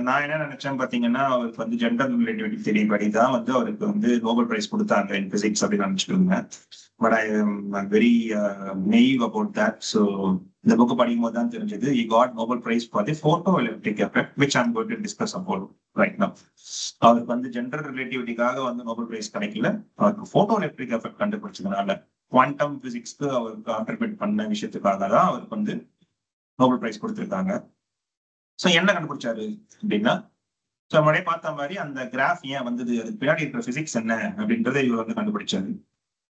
நான் என்ன நினைச்சேன் பாத்தீங்கன்னா, அவருக்கு வந்து ஜெண்டர் ரிலேட்டிவிட்டி தியரி படி தான் வந்து அவருக்கு வந்து நோபல் பிரைஸ் கொடுத்தாங்க இன் பிசிக்ஸ் அப்படின்னு நினைச்சிட்டு இருந்தேன். But I am very naive about that. So இந்த புக் படிக்கும் போது தான் தெரிஞ்சது he got Nobel Prize for the photoelectric effect, which I'm going to discuss about right now. அவருக்கு வந்து ஜெண்டர் ரிலேட்டிவிட்டிக்காக வந்து நோபல் பிரைஸ் கிடைக்கல, அவருக்கு போட்டோ எலக்ட்ரிக் எஃபெக்ட் கண்டுபிடிச்சதுனால குவாண்டம் பிசிக்ஸ்க்கு அவர் கான்ட்ரிபியூட் பண்ண விஷயத்துக்காக தான் அவருக்கு வந்து நோபல் பிரைஸ் கொடுத்திருக்காங்க. ஸோ என்ன கண்டுபிடிச்சாரு அப்படின்னா, ஸோ முன்னாடியே பார்த்த மாதிரி அந்த கிராஃப் ஏன் வந்தது, அதுக்கு பின்னாடி இருக்கிற பிசிக்ஸ் என்ன அப்படின்றத இவர் வந்து கண்டுபிடிச்சாரு.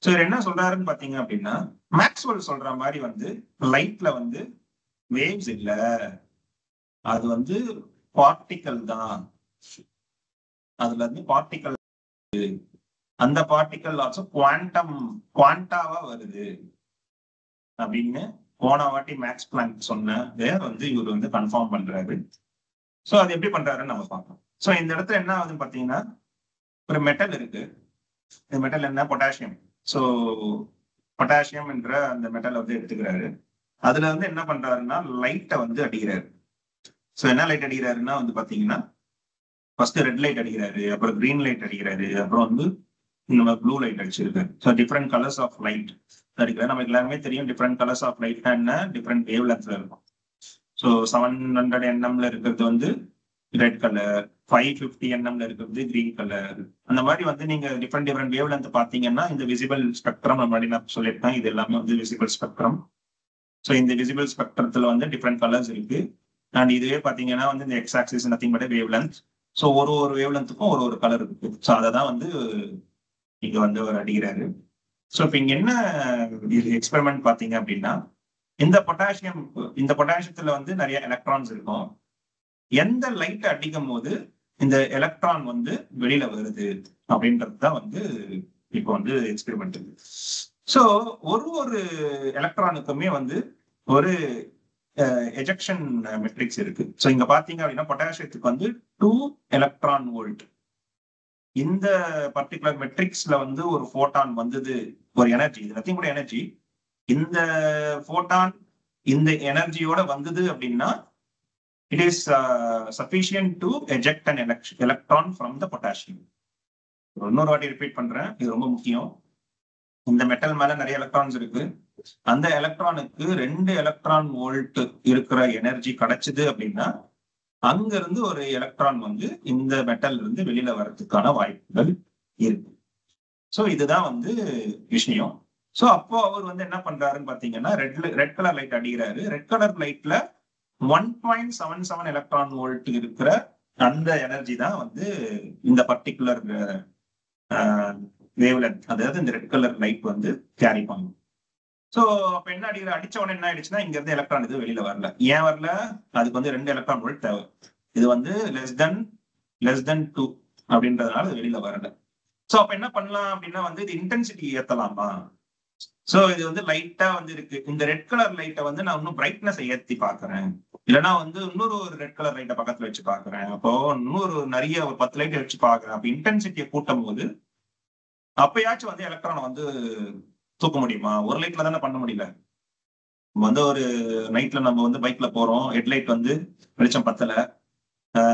ஸோ இவர் என்ன சொல்றாருன்னு பாத்தீங்க அப்படின்னா, மேக்ஸ்வெல் சொல்ற மாதிரி வந்து லைட்ல வந்து வேவ்ஸ் இல்ல, அது வந்து பார்ட்டிக்கல் தான். அதுல இருந்து பார்ட்டிக்கல், அந்த பார்ட்டிக்கல் ஆல்சோ குவாண்டாவா வருது அப்படின்னு போன வாட்டி மேக்ஸ் பிளாங்க் சொன்னதை வந்து இவர் வந்து கன்ஃபார்ம் பண்றாரு. ஸோ அது எப்படி பண்றாருன்னு நம்ம பார்ப்போம். ஸோ இந்த இடத்துல என்ன ஆகுதுன்னு பாத்தீங்கன்னா, ஒரு மெட்டல் இருக்கு. இந்த மெட்டல் என்ன, பொட்டாசியம். ஸோ பொட்டாசியம் என்ற அந்த மெட்டலை வந்து எடுத்துக்கிறாரு. அதுல வந்து என்ன பண்றாருன்னா லைட்டை வந்து அடிக்கிறாரு. ஸோ என்ன லைட் அடிக்கிறாருன்னா வந்து பாத்தீங்கன்னா, ஃபர்ஸ்ட் ரெட் லைட் அடிக்கிறாரு, அப்புறம் கிரீன் லைட் அடிக்கிறாரு, அப்புறம் வந்து இந்த ப்ளூ லைட் அடிச்சிருக்காரு. So different colours of light அடிக்கிறாரு. நமக்கு எல்லாருமே தெரியும் டிஃப்ரெண்ட் கலர்ஸ் ஆஃப் லைட் என்ன, டிஃப்ரெண்ட் வேவ் லென்த்ல இருக்கும். ஸோ 700 nmல இருக்கிறது வந்து ரெட் கலர், 550 nmல இருக்கிறது கிரீன் கலர். அந்த மாதிரி வந்து நீங்க டிஃப்ரெண்ட் வேவ் லென்த் பாத்தீங்கன்னா இந்த விசிபிள் ஸ்பெக்ட்ரம் முன்னாடி நான் சொல்லியிருப்பேன், இது எல்லாமே வந்து விசிபிள் ஸ்பெக்ட்ரம். ஸோ இந்த விசிபிள் ஸ்பெக்ட்ரத்துல வந்து டிஃப்ரெண்ட் கலர்ஸ் இருக்கு. அண்ட் இதுவே பாத்தீங்கன்னா வந்து இந்த X axis nothing but wave length. So ஒரு வேவ் லென்த்துக்கும் ஒரு கலர் இருக்கு. ஸோ அதை தான் வந்து இங்க வந்து அவர் அடிக்கிறாரு. ஸோ இப்போ இங்க என்ன எக்ஸ்பெரிமெண்ட் பாத்தீங்க அப்படின்னா, இந்த பொட்டாசியத்துல வந்து நிறைய எலக்ட்ரான்ஸ் இருக்கும். எந்த லைட் அடிக்கும் போது இந்த எலக்ட்ரான் வந்து வெளியில வருது அப்படின்றது தான் வந்து இப்போ வந்து எக்ஸ்பெரிமெண்ட். ஸோ ஒரு எலக்ட்ரானுக்குமே வந்து ஒரு எஜெக்ஷன் மெட்ரிக்ஸ் இருக்கு. ஸோ இங்க பாத்தீங்க அப்படின்னா பொட்டாசியத்துக்கு வந்து 2 எலக்ட்ரான் வோல்ட். இந்த பர்டிகுலர் மெட்ரிக்ஸ்ல வந்து ஒரு போட்டான் வந்தது, ஒரு எனர்ஜி, இது நத்திங் கூட எனர்ஜி. இந்த போட்டான் இந்த எனர்ஜியோட வந்தது அப்படின்னா it is sufficient to eject an electron from the potassium. இன்னொரு வாட்டி ரிப்பீட் பண்றேன், இது ரொம்ப முக்கியம். இந்த மெட்டல் மேல நிறைய எலக்ட்ரான்ஸ் இருக்கு. அந்த எலக்ட்ரானுக்கு 2 எலக்ட்ரான் வோல்ட் இருக்கிற எனர்ஜி கிடைச்சது அப்படின்னா அங்க இருந்து ஒரு எலக்ட்ரான் வந்து இந்த மெட்டல் இருந்து வெளியில வர்றதுக்கான வாய்ப்புகள் இருக்கு. ஸோ இதுதான் வந்து விஷயம். ஸோ அப்போ அவர் வந்து என்ன பண்றாருன்னு பாத்தீங்கன்னா, ரெட் கலர் லைட் அடிக்கிறாரு. ரெட் கலர் லைட்ல 1.77 எலக்ட்ரான் வோல்ட் இருக்கிற அந்த எனர்ஜி தான் வந்து இந்த பர்டிகுலர் வேவ் லென்த், அதாவது இந்த ரெட் கலர் லைட் வந்து கேரி பண்ணும். ஸோ அப்ப என்ன அடிச்ச உடனே என்ன ஆயிடுச்சுன்னா, இங்க இருந்து எலக்ட்ரான் இது வெளியில வரல. ஏன் வரல? அதுக்கு வந்து 2 எலக்ட்ரான் வோல்ட் தேவை. இது வந்து லெஸ் தென் 2 அப்படின்றதுனால இது வெளியில வரல. ஸோ அப்ப என்ன பண்ணலாம் அப்படின்னா வந்து இது இன்டென்சிட்டி ஏத்தலாமா? ஸோ இது வந்து லைட்டா வந்து இருக்கு. இந்த ரெட் கலர் லைட்டை வந்து நான் இன்னும் பிரைட்னஸ் ஏத்தி பாக்குறேன், இல்லைன்னா வந்து இன்னொரு ரெட் கலர் லைட்டை பக்கத்துல வச்சு பாக்குறேன், அப்போ இன்னொரு நிறைய ஒரு 10 லைட்டை வச்சு பாக்குறேன். அப்ப இன்டென்சிட்டியை கூட்டும் போது அப்பயாச்சும் வந்து எலக்ட்ரானை வந்து தூக்க முடியுமா? ஒரு லைட்ல தானே பண்ண முடியல. வந்து ஒரு நைட்ல நம்ம வந்து பைக்ல போறோம், ஹெட்லைட் வந்து வெளிச்சம் பத்தல,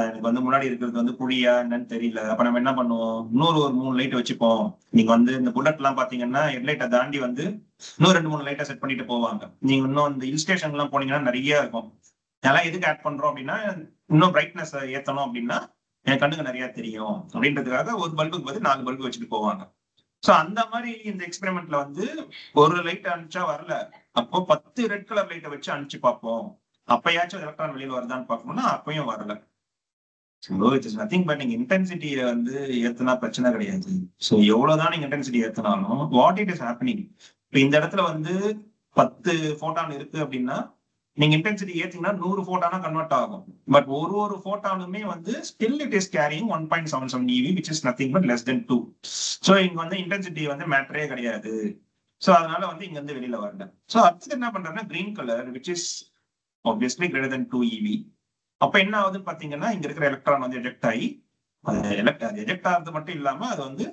எனக்கு வந்து முன்னாடி இருக்கிறது வந்து குழியா என்னன்னு தெரியல. அப்ப நம்ம என்ன பண்ணுவோம், இன்னொரு 3 லைட் வச்சுப்போம். நீங்க வந்து இந்த புல்லட் எல்லாம் பாத்தீங்கன்னா ஹெட்லைட்டை தாண்டி வந்து இன்னும் 2-3 லைட்டை செட் பண்ணிட்டு போவாங்க. நீங்க இன்னும் இந்த ஹில் ஸ்டேஷன் எல்லாம் போனீங்கன்னா நிறைய இருக்கும். அதெல்லாம் எதுக்கு ஆட் பண்றோம் அப்படின்னா, இன்னும் பிரைட்னஸ் ஏத்தணும் அப்படின்னா என் கண்ணுக்கு நிறைய தெரியும் அப்படின்றதுக்காக ஒரு பல்புக்கு பதில் 4 பல்பு வச்சுட்டு போவாங்க. சோ அந்த மாதிரி இந்த எக்ஸ்பெரிமெண்ட்ல வந்து ஒரு லைட் அனுப்பிச்சா வரல, அப்போ 10 ரெட் கலர் லைட்டை வச்சு அனுப்பிச்சு பார்ப்போம், அப்பயாச்சும் எலக்ட்ரான் வெளியில வருதான்னு பார்க்கணும்னா அப்பயும் வரல. So it is nothing but நீங்க இன்டென்சிட்டியை வந்து ஏத்துனா பிரச்சனை கிடையாது. ஸோ எவ்வளவுதான் நீங்க இன்டென்சிட்டி ஏத்தினாலும் வாட் இட் இஸ் ஹேப்பனிங், இப்போ இந்த இடத்துல வந்து 10 போட்டான் இருக்கு அப்படின்னா நீங்க இன்டென்சிட்டி ஏத்தீங்கன்னா 100 போட்டானா கன்வெர்ட் ஆகும். பட் ஒரு போட்டானுமே வந்து still it is carrying 1.77 EV, which is nothing but less than 2. So இங்க வந்து இன்டென்சிட்டி வந்து மேட்டரே கிடையாது. ஸோ அதனால வந்து இங்க வந்து வெளியில வரல. ஸோ அடுத்து என்ன பண்றாங்கன்னா green colour which is obviously greater than 2 EV. அப்ப என்ன ஆகுதுன்னு பாத்தீங்கன்னா, இங்க இருக்கிற எலக்ட்ரான் வந்து எஜெக்ட் ஆகி அது எஜெக்ட் ஆகிறது மட்டும் இல்லாம அது வந்து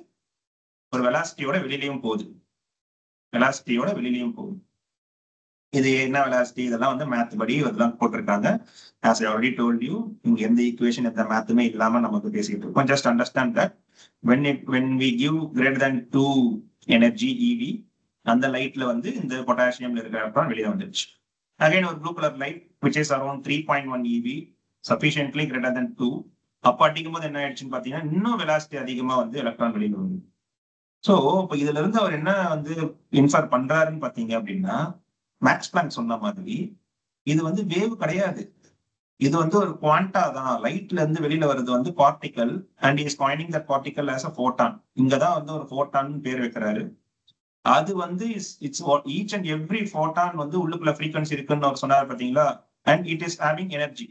ஒரு வெலாசிட்டியோட வெளியிலயும் போகுது. இது என்ன வெலாசிட்டி, இதெல்லாம் வந்து மேத் படி இதெல்லாம் போட்டிருக்காங்க. As I already told you, இங்க எந்த ஈக்குவேஷன் எந்த மேத்துமே இல்லாம நமக்கு பேசிட்டு இருக்கோம். Just understand that when we give greater than 2 energy EV, அந்த லைட்ல வந்து இந்த பொட்டாசியம்ல இருக்கிற எலக்ட்ரான் வெளியே வந்துருச்சு. அகைன் ஒரு blue colour light which is around 3.1 EV, sufficiently greater than 2. அப்ப அடிக்கும் போது என்ன ஆயிடுச்சுன்னு பாத்தீங்கன்னா இன்னும் வெலாசிட்டி அதிகமா வந்து எலக்ட்ரான் வெளியில வருது. சோ இப்ப இதுல இருந்து அவர் என்ன வந்து இன்ஃபர் பண்றாருன்னு பாத்தீங்க அப்படின்னா, மேக்ஸ் பிளாங்க் சொன்ன மாதிரி இது வந்து வேவ் கிடையாது, இது வந்து ஒரு குவாண்டா தான். லைட்ல இருந்து வெளியில வருது வந்து particle, and is coining that particle as a போட்டான். இங்கதான் வந்து ஒரு போட்டான் பேர் வைக்கிறாரு. அது வந்து இட்ஸ் ஈச் அண்ட் எவ்ரி போட்டான் வந்து உள்ளுக்குள்ள ஃப்ரீக்வன்சி இருக்குன்னு அவர் சொன்னாரு பாத்தீங்களா, and it is having energy.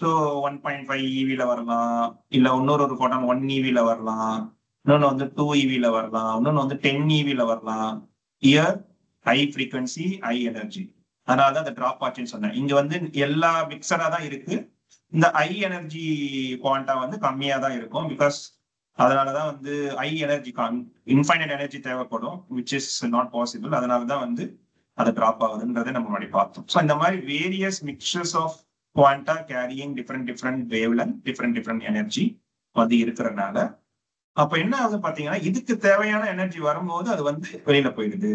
So 1.5 EV வரலாம், இல்ல இன்னொரு போட்டான் 1 EV வரலாம், இன்னொன்னு வந்து 2 EV வரலாம், இன்னொன்னு வந்து 10 EV வரலாம். Year high frequency high energy, அதனாலதான் அந்த டிராப் ஆச்சுன்னு சொன்னேன். இங்க வந்து எல்லா மிக்சரா தான் இருக்கு. இந்த ஹை எனர்ஜி குவாண்டா வந்து கம்மியா தான் இருக்கும். பிகாஸ் அதனாலதான் வந்து ஹை எனர்ஜி இன்ஃபைனைட் எனர்ஜி தேவைப்படும், விச் இஸ் நாட் பாசிபிள். அதனாலதான் வந்து அது டிராப் ஆகுதுன்றதை நம்ம முன்னாடி பார்த்தோம். ஸோ இந்த மாதிரி various mixtures of quanta carrying different wave length, different energy வந்து இருக்கிறதுனால அப்ப என்ன ஆகுது பாத்தீங்கன்னா, இதுக்கு தேவையான எனர்ஜி வரும்போது அது வந்து வெளியில போயிடுது.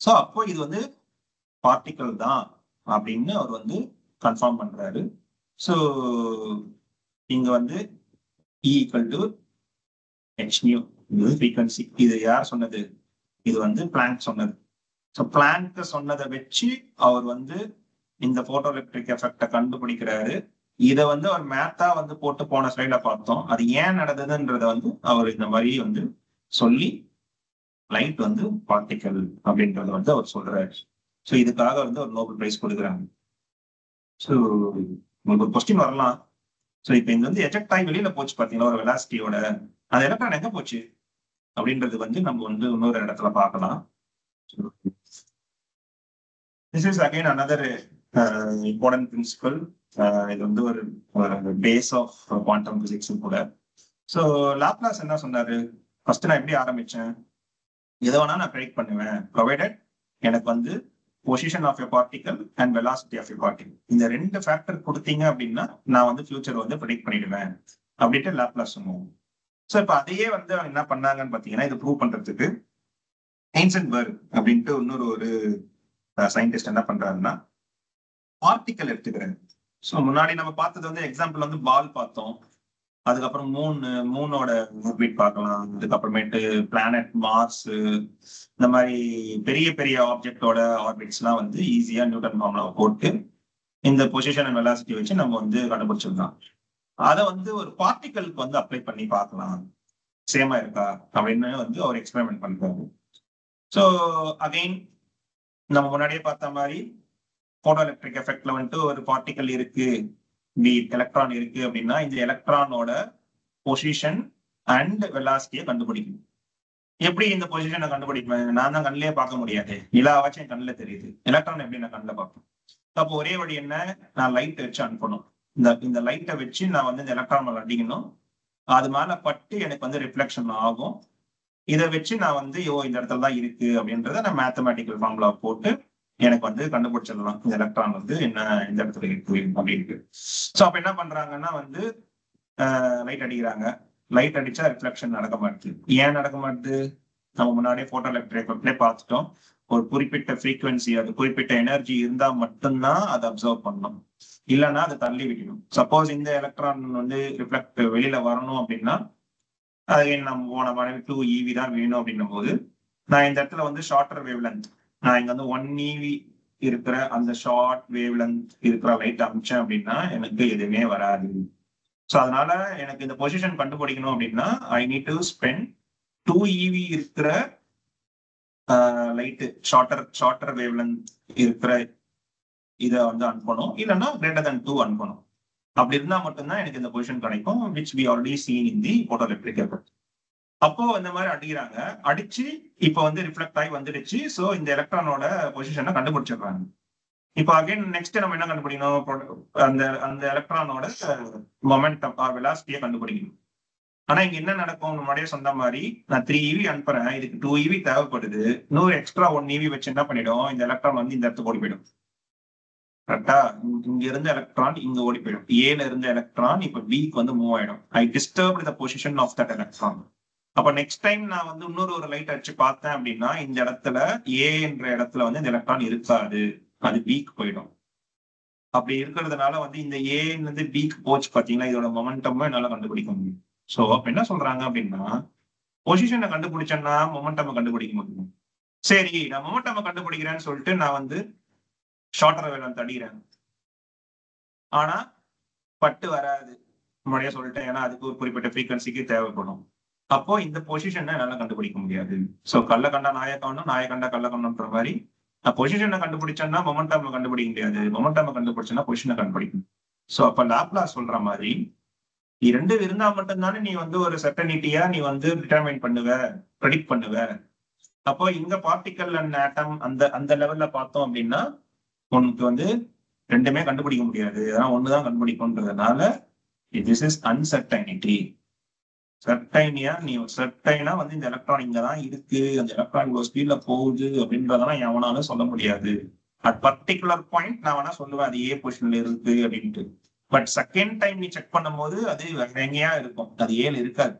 சோ அப்போ இது வந்து பார்ட்டிகல் தான் அப்படின்னு அவர் வந்து கன்ஃபார்ம் பண்றாரு. ஸோ இங்க வந்து E ஈக்குவல் டு hν, இது ஃப்ரீக்வன்சி. இது யார் சொன்னது? இது வந்து பிளாங்க் சொன்னது. ஸோ பிளாங்க் சொன்னதை வச்சு அவர் வந்து இந்த போட்டோ எலக்ட்ரிக் எஃபெக்டை கண்டுபிடிக்கிறாரு. இதை வந்து அவர் மேத்தா வந்து போட்டு போன ஸ்லைட்ல பார்த்தோம். அது ஏன் நடந்ததுன்றத வந்து அவர் இந்த மாதிரி வந்து சொல்லி லைட் வந்து பார்ட்டிகல் அப்படின்றத வந்து அவர் சொல்றாரு. ஸோ இதுக்காக வந்து ஒரு நோபல் பிரைஸ் கொடுக்குறாங்க. ஸோ உங்களுக்கு ஒரு கொஸ்டின் வரலாம். ஸோ இப்போ இது வந்து எஜெக்ட் ஆகி வெளியில போச்சு பாத்தீங்களா ஒரு வெலாசிட்டியோட, அந்த எலக்ட்ரான் எங்க போச்சு அப்படின்றது வந்து நம்ம வந்து இன்னொரு இடத்துல பார்க்கலாம். This is again another important principle. இது வந்து ஒரு பேஸ் ஆஃப் குவாண்டம் பிசிக்ஸ் கூட. ஸோ லாப்லாஸ் என்ன சொன்னாரு? ஃபர்ஸ்ட் நான் எப்படி ஆரம்பிச்சேன், எதை வேணா நான் ப்ரெடிக்ட் பண்ணுவேன், ப்ரொவைடட் எனக்கு வந்து position of a particle and velocity of a particle, இந்த ரெண்டு ஃபேக்டர் கொடுத்தீங்க அப்படின்னா நான் வந்து ஃபியூச்சர் வந்து ப்ரெடிக்ட் பண்ணிடுவேன் அப்படின்ட்டு லாப்லாஸ் சொன்னோம். ஸோ இப்போ அதையே வந்து என்ன பண்ணாங்கன்னு பாத்தீங்கன்னா, இது ப்ரூவ் பண்றதுக்கு ஹைசன்பர்க் அப்படின்ட்டு இன்னொரு ஒரு சயின்டிஸ்ட் என்ன பண்றாருன்னா பார்ட்டிகல் எடுத்துக்கிறாரு. ஸோ முன்னாடி நம்ம பார்த்தது வந்து எக்ஸாம்பிள் வந்து பால் பார்த்தோம், அதுக்கப்புறம் மூனோட ஆர்பிட் பார்க்கலாம், அதுக்கப்புறமேட்டு பிளானட் மார்ஸ், இந்த மாதிரி பெரிய பெரிய ஆப்ஜெக்டோட ஆர்பிட்ஸ் எல்லாம் வந்து ஈஸியா நியூட்டன் ஃபார்முலாவை போட்டு இந்த பொசிஷன் அண்ட் வெலாசிட்டி வச்சு நம்ம வந்து கண்டுபிடிச்சிருந்தோம். அதை வந்து ஒரு பார்ட்டிகலுக்கு வந்து அப்ளை பண்ணி பார்க்கலாம் சேமா இருக்கா அப்படின்னு வந்து அவர் எக்ஸ்பெரிமெண்ட் பண்றாரு. ஸோ அகைன் நம்ம முன்னாடியே பார்த்த மாதிரி போட்டோ எலக்ட்ரிக் எஃபெக்ட்ல வந்துட்டு ஒரு பார்ட்டிகல் இருக்கு, எலக்ட்ரான் இருக்கு அப்படின்னா இந்த எலக்ட்ரானோட பொசிஷன் அண்ட் வெலாசிட்டியை கண்டுபிடிக்கணும். எப்படி இந்த பொசிஷனை கண்டுபிடிப்பேன்? நான் தான் கண்ணிலே பார்க்க முடியாது, நிலாவாச்சும் என் கண்ணில் தெரியுது, எலக்ட்ரான் எப்படி நான் கண்ணில் பார்ப்பேன்? அப்போ ஒரே வழி என்ன, நான் லைட் வச்சு அனுப்பணும். இந்த லைட்டை வச்சு நான் வந்து இந்த எலக்ட்ரான் மேல அடிக்கணும், அது மேல பட்டு எனக்கு வந்து ரிஃப்ளெக்ஷன் ஆகும். இதை வச்சு நான் வந்து இந்த இடத்துல தான் இருக்கு அப்படின்றத நான் மேத்தமேட்டிக்கல் ஃபார்முலா போட்டு எனக்கு வந்து கண்டுபிடிச்சிடலாம் இந்த எலக்ட்ரான் வந்து என்ன இந்த இடத்துல இருக்கு அப்படின்ட்டு. ஸோ அப்ப என்ன பண்றாங்கன்னா வந்து லைட் அடிக்கிறாங்க, லைட் அடிச்சா ரிஃப்ளெக்ஷன் நடக்க மாட்டேது. ஏன் நடக்க மாட்டேது? நம்ம முன்னாடியே போட்டோ எலக்ட்ரிக் பார்த்துட்டோம், ஒரு குறிப்பிட்ட ஃப்ரீக்வன்சி, அது குறிப்பிட்ட எனர்ஜி இருந்தா மட்டும்தான் அதை அப்சர்வ் பண்ணணும், இல்லைன்னா அதை தள்ளி விட்டுடும். சப்போஸ் இந்த எலக்ட்ரான் வந்து ரிஃப்ளெக்ட் வெளியில வரணும் அப்படின்னா அது நம்ம போன மாதிரி 2 EV தான் வேணும் அப்படின்னும் போது நான் இந்த இடத்துல வந்து ஷார்ட்டர் வேவ் லென்த், நான் இங்க வந்து 1 EV இருக்கிற அந்த ஷார்ட் வேவ் லென்த் இருக்கிற லைட் அமிச்சேன் அப்படின்னா எனக்கு எதுவுமே வராது. ஸோ அதனால எனக்கு இந்த பொசிஷன் கண்டுபிடிக்கணும் அப்படின்னா I need to spend 2 EV இருக்கிற லைட்டு ஷார்ட்டர் வேவ் லென்த் இருக்கிற இதை வந்து அனுப்பணும், இல்லைன்னா கிரேட்டர் than 2 அனுப்பணும். அப்படி இருந்தா மட்டும்தான் எனக்கு இந்த பொசிஷன் கிடைக்கும், which we already seen in the photoelectric effect. அப்போ இந்த மாதிரி அடிக்கிறாங்க, அடிச்சு இப்ப வந்து ரிஃப்ளெக்ட் ஆகி வந்துடுச்சு. ஸோ இந்த எலக்ட்ரானோட பொசிஷனை கண்டுபிடிச்சிடுறாங்க. இப்போ அகைன் நெக்ஸ்ட் நம்ம என்ன கண்டுபிடிக்கணும், அந்த எலக்ட்ரானோட மொமெண்டம் ஆர் வெலாசிட்டியை கண்டுபிடிக்கணும். ஆனா இங்க என்ன நடக்கும், முன்னாடியே சொன்ன மாதிரி நான் 3 EV அனுப்புறேன், இதுக்கு 2 EV தேவைப்படுது, இன்னொரு எக்ஸ்ட்ரா 1 EV வச்சு என்ன பண்ணிடும், இந்த எலக்ட்ரான் வந்து இந்த இடத்துக்கு ஓடி போயிடும். கரெக்டா? இங்க இருந்த எலக்ட்ரான் இங்க ஓடி போயிடும். ஏல இருந்த எலக்ட்ரான் இப்ப பிக்கு வந்து மூவ் ஆயிடும். I disturb the position of that electron. அப்ப நெக்ஸ்ட் டைம் நான் வந்து இன்னொரு ஒரு லைட் அடிச்சு பார்த்தேன் அப்படின்னா இந்த இடத்துல ஏ என்ற இடத்துல வந்து இந்த எலக்ட்ரான் இருக்காது, அது பிக்கு போயிடும். அப்படி இருக்கிறதுனால வந்து இந்த ஏன்னு வந்து பிக்கு போச்சு பாத்தீங்களா, இதோட மொமெண்டம் என்னால கண்டுபிடிக்க முடியும். சோ அப்ப என்ன சொல்றாங்க அப்படின்னா, பொசிஷனை கண்டுபிடிச்சேன்னா மொமெண்டம் கண்டுபிடிக்க முடியும். சரி, நான் மொமெண்டம் கண்டுபிடிக்கிறேன்னு சொல்லிட்டு நான் வந்து ஷார்ட்டர் வேலை தடிக்கிறேன், ஆனா பட்டு வராது. முன்னாடியே சொல்லிட்டேன், ஏன்னா அதுக்கு ஒரு குறிப்பிட்ட ஃப்ரீக்வன்சிக்கு தேவைப்படும். அப்போ இந்த பொசிஷனை என்னால கண்டுபிடிக்க முடியாது. சோ கல்ல கண்டா நாய காணும், நாய கண்டா கல்ல காணுன்ற மாதிரி நான் பொசிஷனை கண்டுபிடிச்சேன்னா மொமெண்டம் கண்டுபிடிக்க முடியாது, மொமெண்டம் கண்டுபிடிச்சேன்னா பொசிஷனை கண்டுபிடிக்கும். சோ அப்ப லாப்லாஸ் சொல்ற மாதிரி நீ ரெண்டு இருந்தா மட்டும்தானே நீ வந்து ஒரு செர்டனிட்டியா நீ வந்து டிட்டர்மைன் பண்ணுவ, ப்ரெடிக்ட் பண்ணுவ. அப்போ இங்க பார்ட்டிகல் அண்ட் ஆட்டம் அந்த அந்த லெவல்ல பார்த்தோம் அப்படின்னா உனக்கு வந்து ரெண்டுமே கண்டுபிடிக்க முடியாது, ஏன்னா ஒண்ணுதான் கண்டுபிடிக்கும்ன்றதுனால திஸ் இஸ் அன்சர்டைனிட்டி. சர்டைனியா நீ சர்டைனா வந்து இந்த எலக்ட்ரான் இங்கதான் இருக்கு, அந்த எலக்ட்ரான் இவ்வளவு ஸ்பீட்ல போகுது அப்படின்றதெல்லாம் எவனாலும் சொல்ல முடியாது. அட் பர்டிகுலர் பாயிண்ட் நான் வேணா சொல்லுவேன் அது ஏ பொசிஷன்ல இருக்கு அப்படின்ட்டு. பட் செகண்ட் டைம் நீ செக் பண்ணும்போது அது எங்கேயா இருக்கும், அது ஏழு இருக்காது.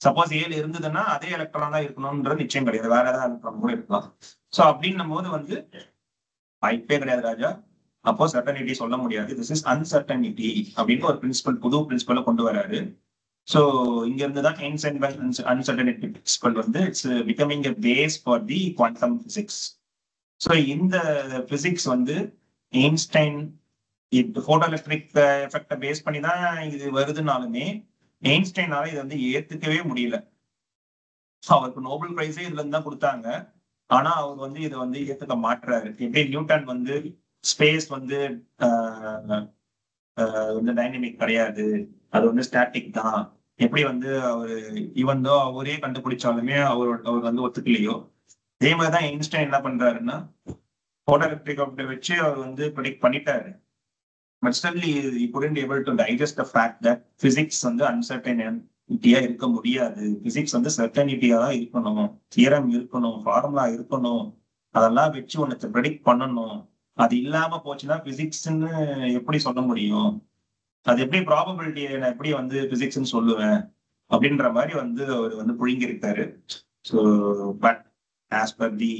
சப்போஸ் ஏழு இருந்ததுன்னா அதே எலக்ட்ரான் தான் இருக்கணும்ன்ற நிச்சயம் கிடையாது, வேற ஏதாவது எலக்ட்ரான் கூட இருக்கலாம். சோ அப்படின்னும் போது வந்து வாய்ப்பே கிடையாது ராஜா. அப்போ சர்டனிட்டி சொல்ல முடியாது, திஸ் இஸ் அன்சர்டனிட்டி அப்படின்னு ஒரு பிரின்சிபல், புது பிரின்சிபலை கொண்டு வராரு. ஸோ இங்க இருந்து தான் அன்சர்டனிட்டி பிரின்சிபல் வந்து it's becoming a base for the quantum physics. So இந்த பிசிக்ஸ் வந்து எயின்ஸ்டைன் போட்டோ எலக்ட்ரிக் எஃபெக்டை பேஸ் பண்ணி தான் இது வருதுனாலுமே எயின்ஸ்டைனால இதை வந்து ஏத்துக்கவே முடியல. அவருக்கு நோபல் பிரைஸே இதுல இருந்து தான் கொடுத்தாங்க, ஆனா அவர் வந்து இதை வந்து ஏத்துக்க மாட்டுறாரு. எப்படி நியூட்டன் வந்து ஸ்பேஸ் வந்து வந்து டைனமிக் கிடையாது, அது வந்து ஸ்டாட்டிக் தான், எப்படி வந்து அவரு ஈவன் தோ அவரே கண்டுபிடிச்சாலுமே அவர் வந்து ஒத்துக்கலையோ, அதே மாதிரிதான் ஐன்ஸ்டைன் என்ன பண்றாருன்னா போட்டோ எலக்ட்ரிக் வச்சு அவர் வந்து ப்ரெடிக்ட் பண்ணிட்டாரு. But still he couldn't able to digest the fact that physics வந்து அன்சர்டனிட்டியா இருக்க முடியாது, பிசிக்ஸ் வந்து சர்டனிட்டியா தான் இருக்கணும், தியரம் இருக்கணும், ஃபார்முலா இருக்கணும், அதெல்லாம் வச்சு உனக்கு ப்ரெடிக்ட் பண்ணணும். அது இல்லாம போச்சுன்னா பிசிக்ஸ்ன்னு எப்படி சொல்ல முடியும், அது எப்படி ப்ராபபிலிட்டியை நான் எப்படி வந்து பிசிக்ஸ்ன்னு சொல்லுவேன் அப்படின்ற மாதிரி வந்து அவர் வந்து புழுங்கி இருக்காரு. So but as per the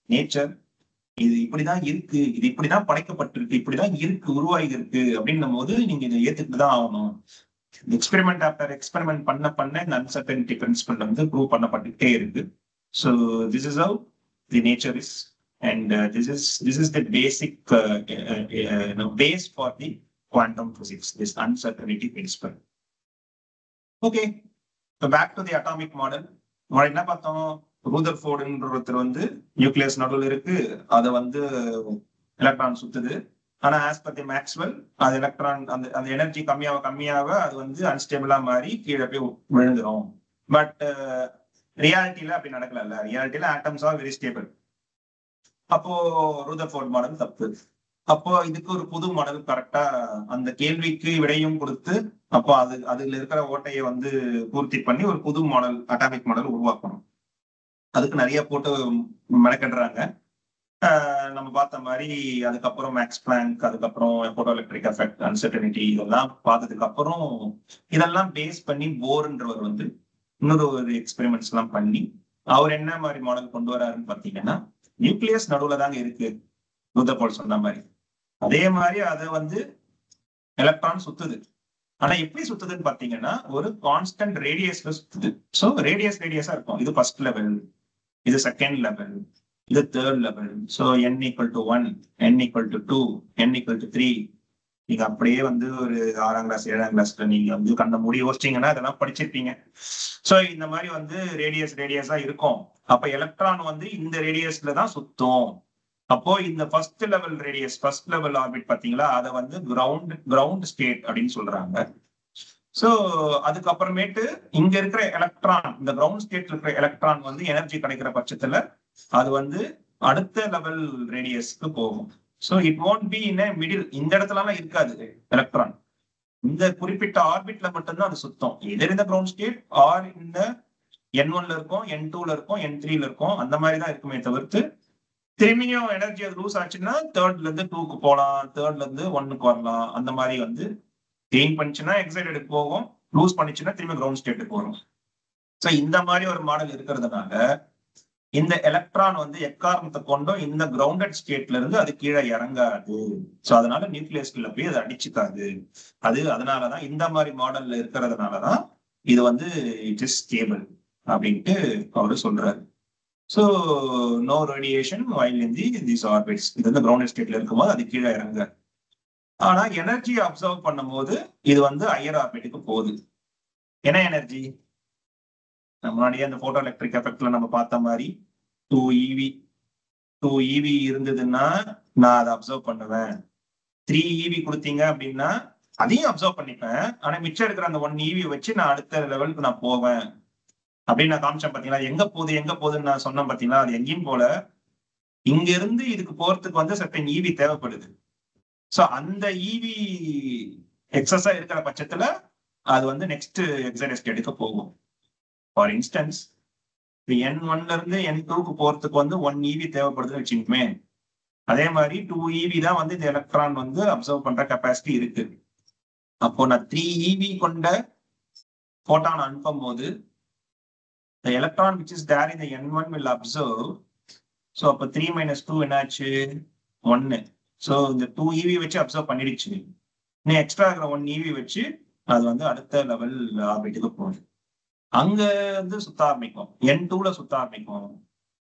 nature இது இப்படிதான் இருக்கு, இது இப்படிதான் படைக்கப்பட்டிருக்கு, இப்படிதான் இருக்கு, உருவாகி இருக்கு அப்படின்னும் போது நீங்க இதை ஏத்துக்கிட்டு தான் ஆகணும். எக்ஸ்பெரிமெண்ட் ஆஃப்டர் எக்ஸ்பெரிமெண்ட் பண்ண இந்த அன்சர்டனிட்டி பிரின்சிபல் வந்து ப்ரூவ் பண்ணப்பட்டுட்டே இருக்கு. So this is how the nature is, and this is the basic base for the quantum physics, this uncertainty principle. Okay, so back to the atomic model. என்ன பார்த்தோம், ரூதர்ஃபோர்டுன்ற ஒருத்தர் வந்து nucleus நடுவில் இருக்கு, அதை வந்து எலக்ட்ரான் சுத்துது. ஆனா ஆஸ் பர் தி மேக்ஸ்வெல் அது எலக்ட்ரான் அந்த எனர்ஜி கம்மியாக அது வந்து அன்ஸ்டேபிளா மாறி கீழே போய் விழுந்துரும். பட் ரியாலிட்டியில அப்படி நடக்கல, ரியாலிட்டியில ஆட்டம்ஸ் ஆர் வெரி ஸ்டேபிள். அப்போ ரூதர்ஃபோர்ட் மாடல் தப்பு. அப்போ இதுக்கு ஒரு புது மாடல் கரெக்டா அந்த கேள்விக்கு விடையும் கொடுத்து அப்போ அதுல இருக்கிற ஓட்டையை வந்து பூர்த்தி பண்ணி ஒரு புது மாடல், அட்டாமிக் மாடல் உருவாக்கணும். அதுக்கு நிறைய போட்டு மெனக்கெடுறாங்க. நம்ம பார்த்த மாதிரி அதுக்கப்புறம் மேக்ஸ் பிளாங்க், அதுக்கப்புறம் போட்டோ எலக்ட்ரிக் எஃபெக்ட், அன்சர்டனிட்டி, இதெல்லாம் பார்த்ததுக்கு அப்புறம் இதெல்லாம் பேஸ் பண்ணி போர்ன்றவர் வந்து இன்னொரு ஒரு எக்ஸ்பெரிமெண்ட்ஸ் எல்லாம் பண்ணி அவர் என்ன மாதிரி மாடல் கொண்டு வராருன்னு பாத்தீங்கன்னா, நியூக்ளியஸ் நடுவுல தாங்க இருக்கு ரூதர்ஃபோர்ட் சொன்ன மாதிரி, அதே மாதிரி அதை வந்து எலக்ட்ரான் சுத்துது. ஆனா எப்படி சுத்துதுன்னு பாத்தீங்கன்னா ஒரு கான்ஸ்டன்ட் ரேடியஸ்ல சுத்துது. ஸோ ரேடியஸா இருக்கும். இது ஃபர்ஸ்ட் லெவல், இது செகண்ட் லெவல், இது third level. So n = 1, n = 2, n = 3. நீங்க அப்படியே வந்து ஒரு 6ஆம் கிளாஸ் 7ஆம் கிளாஸ்ல நீங்க வந்து கண்ட மூடி யோசிச்சீங்கன்னா அதெல்லாம் படிச்சிருப்பீங்க. ஸோ இந்த மாதிரி வந்து ரேடியஸா இருக்கும். அப்ப எலக்ட்ரான் வந்து இந்த ரேடியஸ்ல தான் சுத்தும். அப்போ இந்த first level radius, first level orbit பாத்தீங்களா, அதை வந்து கிரவுண்ட் ஸ்டேட் அப்படின்னு சொல்றாங்க. சோ அதுக்கப்புறமேட்டு இங்க இருக்கிற எலக்ட்ரான், இந்த கிரவுண்ட் ஸ்டேட்ல இருக்கிற எலக்ட்ரான் வந்து எனர்ஜி கிடைக்கிற பட்சத்துல அது வந்து அடுத்த லெவல் ரேடியஸ்க்கு போகும். So it won't be in middle, இந்த இடத்துலலாம் இருக்காது எலக்ட்ரான். இந்த குறிப்பிட்ட ஆர்பிட்ல மட்டும்தான் அது சுத்தம். எதிர் இந்த கிரவுண்ட் ஸ்டேட் ஆர் இந்த N1ல இருக்கும், N2ல இருக்கும், N3ல இருக்கும், அந்த மாதிரி தான் இருக்குமே தவிர்த்து திரும்பியும் எனர்ஜி அது லூஸ் ஆச்சுன்னா தேர்ட்ல இருந்து 2க்கு போகலாம், தேர்ட்ல இருந்து 1க்கு வரலாம். அந்த மாதிரி வந்து கெயின் பண்ணிச்சுன்னா எக்ஸைட்டடுக்கு போகும், லூஸ் பண்ணிச்சுன்னா திரும்பி கிரவுண்ட் ஸ்டேட்டுக்கு வரும். ஸோ இந்த மாதிரி ஒரு மாடல் இருக்கிறதுனால இந்த எலக்ட்ரான் வந்து எக்காரணத்தை கொண்டும் இந்த கிரவுண்டட் ஸ்டேட்ல இருந்து அது கீழே இறங்காது. ஸோ அதனால நியூக்ளியஸ்குள்ள போய் அது அடிச்சுக்காது. அதனாலதான் இந்த மாதிரி மாடல்ல இருக்கிறதுனாலதான் இது வந்து இட் இஸ் ஸ்டேபிள் அப்படின்ட்டு அவரு சொல்றாரு. So no radiation while in this orbits. இது வந்து கிரவுண்டட் ஸ்டேட்ல இருக்கும்போது அது கீழே இறங்க. ஆனா எனர்ஜி அப்சர்வ் பண்ணும்போது இது வந்து ஹையர் ஆர்பிட்டுக்கு போகுது. என்ன எனர்ஜி? முன்னாடியே அந்த போட்டோ எலக்ட்ரிக் எஃபெக்ட்ல நம்ம பார்த்த மாதிரி 2 EV இருந்ததுன்னா நான் அதை அப்சர்வ் பண்ணுவேன். 3 EV கொடுத்தீங்க அப்படின்னா அதையும் அப்சர்வ் பண்ணிப்பேன். ஆனா மிச்சம் இருக்கிற அந்த 1 EV வச்சு நான் அடுத்த லெவலுக்கு நான் போவேன் அப்படின்னு நான் காமிச்சேன். பாத்தீங்களா எங்க போகுதுன்னு நான் சொன்னேன். பாத்தீங்களா அது எங்கேயும் போல, இங்க இருந்து இதுக்கு போறதுக்கு வந்து சர்டன் EV தேவைப்படுது. ஸோ அந்த EV எக்ஸஸா இருக்கிற பட்சத்துல அது வந்து நெக்ஸ்ட் எக்ஸைட்டட் ஸ்டேட்டுக்கு போகும். ஃபார் இன்ஸ்டன்ஸ் N1ல இருந்து N2க்கு போறதுக்கு வந்து 1 EV தேவைப்படுதுன்னு வச்சுக்கோமே. அதே மாதிரி 2 EV தான் வந்து இந்த எலக்ட்ரான் வந்து அப்சர்வ் பண்ற கெப்பாசிட்டி இருக்கு. அப்போ நான் 3 EV கொண்ட போட்டான் அனுப்பும் போது the electron which is there in the N1 will observe. So அப்போ 3 - 2 என்னாச்சு? 1. ஸோ இந்த 2 EV வச்சு அப்சர்வ் பண்ணிடுச்சு. இன்னும் எக்ஸ்ட்ரா இருக்கிற 1 EV வச்சு அது வந்து அடுத்த லெவல் ஆர்பிட்டுக்கு போகுது. அங்க வந்து சுத்த ஆரம்பிக்கும், N2ல சுத்த ஆரம்பிக்கும்.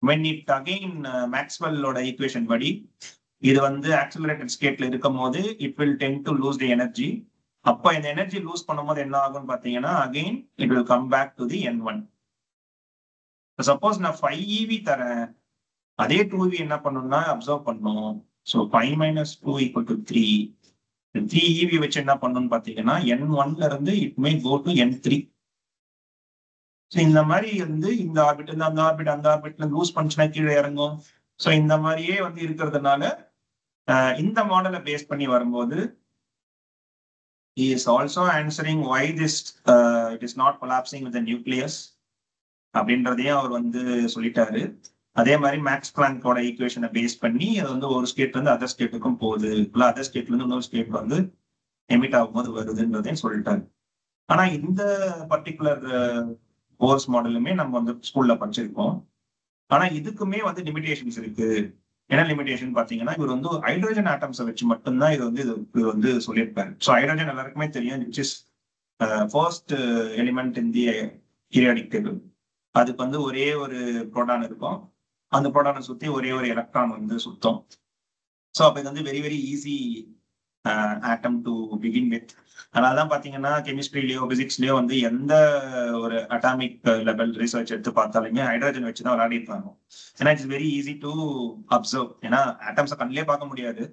when it again மேக்ஸ்வெல்லோட ஈக்குவேஷன் படி இது வந்து ஆக்சிலரேட்டட் ஸ்டேட்ல இருக்கும் போது it will tend to lose the energy. அப்ப இந்த எனர்ஜி லூஸ் பண்ணும்போது என்ன ஆகும்னு பாத்தீங்கன்னா again it will come back to the N1. Suppose நான் 5 EV தரேன், அதே 2 EV என்ன பண்ணணும்னா அப்சர்வ் பண்ணும். ஸோ 5 - 2 = 3. 3 EV வச்சு என்ன பண்ணணும்னு பாத்தீங்கன்னா N1ல இருந்து it may go to N3. So இந்த மாதிரி வந்து இந்த ஆர்பிட் அந்த ஆர்பிட் அந்த ஆர்பிட்ல லூஸ் பண்ணுச்சுன்னா கீழே இறங்கும். ஸோ இந்த மாதிரியே வந்து இருக்கிறதுனால இந்த மாடலை பேஸ் பண்ணி வரும்போது he is also answering why this it is not collapsing with the nucleus அப்படின்றதையும் அவர் வந்து சொல்லிட்டாரு. அதே மாதிரி மேக்ஸ் பிளாங்கோட ஈக்குவேஷனை பேஸ் பண்ணி அது வந்து ஒரு ஸ்டேட்ல இருந்து அதர் ஸ்டேட்டுக்கும் போகுது, இல்லை அதர் ஸ்டேட்ல இருந்து இன்னொரு ஸ்டேட் வந்து எமிட் ஆகும்போது வருதுன்றதையும் சொல்லிட்டாரு. ஆனா இந்த பர்டிகுலர் கோர்ஸ் மாடலுமே நம்ம வந்து ஸ்கூல்ல படிச்சிருக்கோம். ஆனா இதுக்குமே வந்து லிமிடேஷன்ஸ் இருக்கு. என்ன லிமிடேஷன் பாத்தீங்கன்னா இவர் வந்து ஹைட்ரோஜன் ஆட்டம்ஸை வச்சு மட்டும்தான் இது வந்து சொல்லியிருப்பாரு. ஸோ ஹைட்ரோஜன் எல்லாருக்குமே தெரியும், which is first element in the periodic table. அதுக்கு வந்து ஒரே ஒரு புரோட்டான் இருக்கும், அந்த புரோட்டானை சுத்தி ஒரே ஒரு எலக்ட்ரான் வந்து சுத்தம். ஸோ அப்ப இது வந்து very very easy atom to begin with. அதனாலதான் பாத்தீங்கன்னா கெமிஸ்ட்ரிலயோ பிசிக்ஸ்லயோ வந்து எந்த ஒரு அட்டாமிக் லெவல் ரிசர்ச் எடுத்து பார்த்தாலுமே ஹைட்ரஜன் வச்சுதான் விளையாடி இருப்பாங்க. ஏன்னா it's very easy to observe. ஏன்னா ஆட்டம்ஸை கண்ணிலே பார்க்க முடியாது.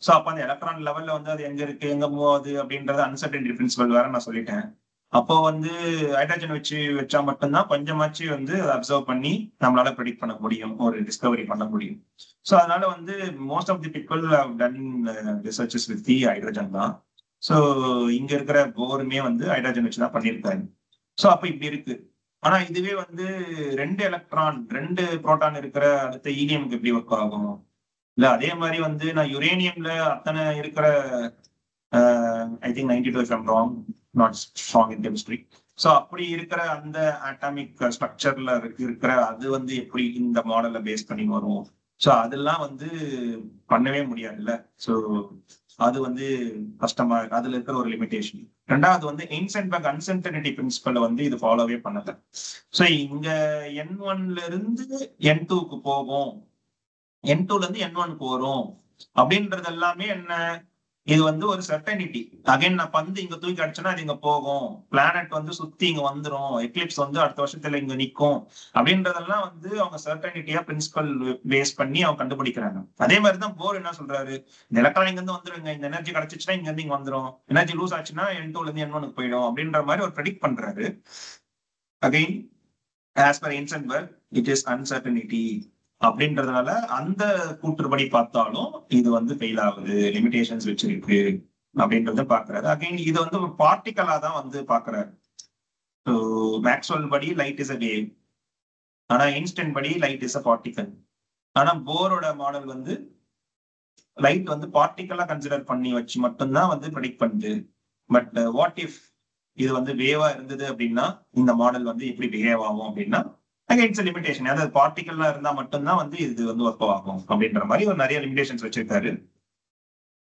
ஸோ அப்ப அந்த எலக்ட்ரான் லெவல்ல வந்து அது எங்க இருக்கு எங்க மூவ் ஆகுது அப்படின்றது அன்சர்டனிட்டி பிரின்சிபல் வேற நான் சொல்லிட்டேன். அப்போ வந்து ஹைட்ரஜன் வச்சா மட்டும்தான் கொஞ்சமாச்சு வந்து அப்சர்வ் பண்ணி நம்மளால ப்ரெடிக்ட் பண்ண முடியும், ஒரு டிஸ்கவரி பண்ண முடியும். ஸோ அதனால வந்து most of the people have done researches with the hydrogen தான். ஸோ இங்க இருக்கிற போருமே வந்து ஹைட்ரஜன் வச்சுதான் பண்ணியிருக்காரு. ஸோ அப்ப இப்படி இருக்கு. ஆனா இதுவே வந்து 2 எலக்ட்ரான் 2 புரோட்டான் இருக்கிற அடுத்த ஈலியமுக்கு எப்படி ஒர்க் ஆகும்? இல்ல அதே மாதிரி வந்து நான் யுரேனியம்ல அத்தனை இருக்கிற I think 92 if I'm wrong, not strong in chemistry. So அப்படி இருக்கிற அந்த அட்டாமிக் ஸ்ட்ரக்சர்ல இருக்கிற அது வந்து எப்படி இந்த மாடலை பேஸ் பண்ணி வரும்? ஸோ அதெல்லாம் வந்து பண்ணவே முடியாதுல்ல. ஸோ அது வந்து கஷ்டமா இருக்கு, அதுல இருக்கிற ஒரு லிமிடேஷன். ரெண்டாவது வந்து ஹெய்சன்பர்க் அன்சர்டனிட்டி பிரின்சிபல் வந்து இது ஃபாலோவே பண்ணல. ஸோ இங்க N1ல இருந்து N2க்கு போகும், N2ல இருந்து N1க்கு வரும் அப்படின்றது எல்லாமே என்ன, இது வந்து ஒரு சர்டனிட்டி. அகைன் நான் பந்து இங்க தூக்கி அடிச்சேன்னா அது இங்க போகும், பிளானட் வந்து சுத்தி இங்க வந்துடும், எக்லிப்ஸ் வந்து அடுத்த வருஷத்துல இங்க நிற்கும் அப்படின்றதெல்லாம் வந்து அவங்க சர்டனிட்டியா பிரின்சிபல் பேஸ் பண்ணி அவங்க கண்டுபிடிக்கிறாங்க. அதே மாதிரிதான் போர் என்ன சொல்றாரு, இந்த எலக்ட்ரான் இங்க இருந்து வந்துருங்க, இந்த எனர்ஜி கிடைச்சிச்சுன்னா இங்க இருந்து இங்க வந்துடும், எனர்ஜி லூஸ் ஆச்சுன்னா N2ல இருந்து N1க்கு போயிடும் அப்படின்ற மாதிரி ஒரு ப்ரெடிக்ட் பண்றாரு. Again as per Heisenberg it is uncertainty அப்படின்றதுனால அந்த கூற்றுப்படி பார்த்தாலும் இது வந்து ஃபெயில் ஆகுது, லிமிடேஷன்ஸ் வச்சிருக்கு அப்படின்றத பாக்குறாரு. அகைன் இது வந்து ஒரு பார்ட்டிகலா தான் வந்து பாக்குறாரு. மேக்ஸ்வெல் படி லைட் இஸ் அ வேவ், ஆனா ஐன்ஸ்டைன் படி லைட் இஸ் அ பார்ட்டிகல். ஆனா போரோட மாடல் வந்து லைட் வந்து பார்ட்டிகலா கன்சிடர் பண்ணி வச்சு மட்டும்தான் வந்து ப்ரெடிக்ட் பண்ணுது. பட் வாட் இஃப் இது வந்து வேவா இருந்தது அப்படின்னா இந்த மாடல் வந்து எப்படி பிஹேவ் ஆகும் அப்படின்னா இட்ஸ் லிமிடேஷன். அதாவது பார்ட்டிகல்லா இருந்தா மட்டும்தான் வந்து இது வந்து ஒர்க் ஆகும் அப்படின்ற மாதிரி ஒரு நிறைய லிமிடேஷன்ஸ் வச்சிருக்காரு.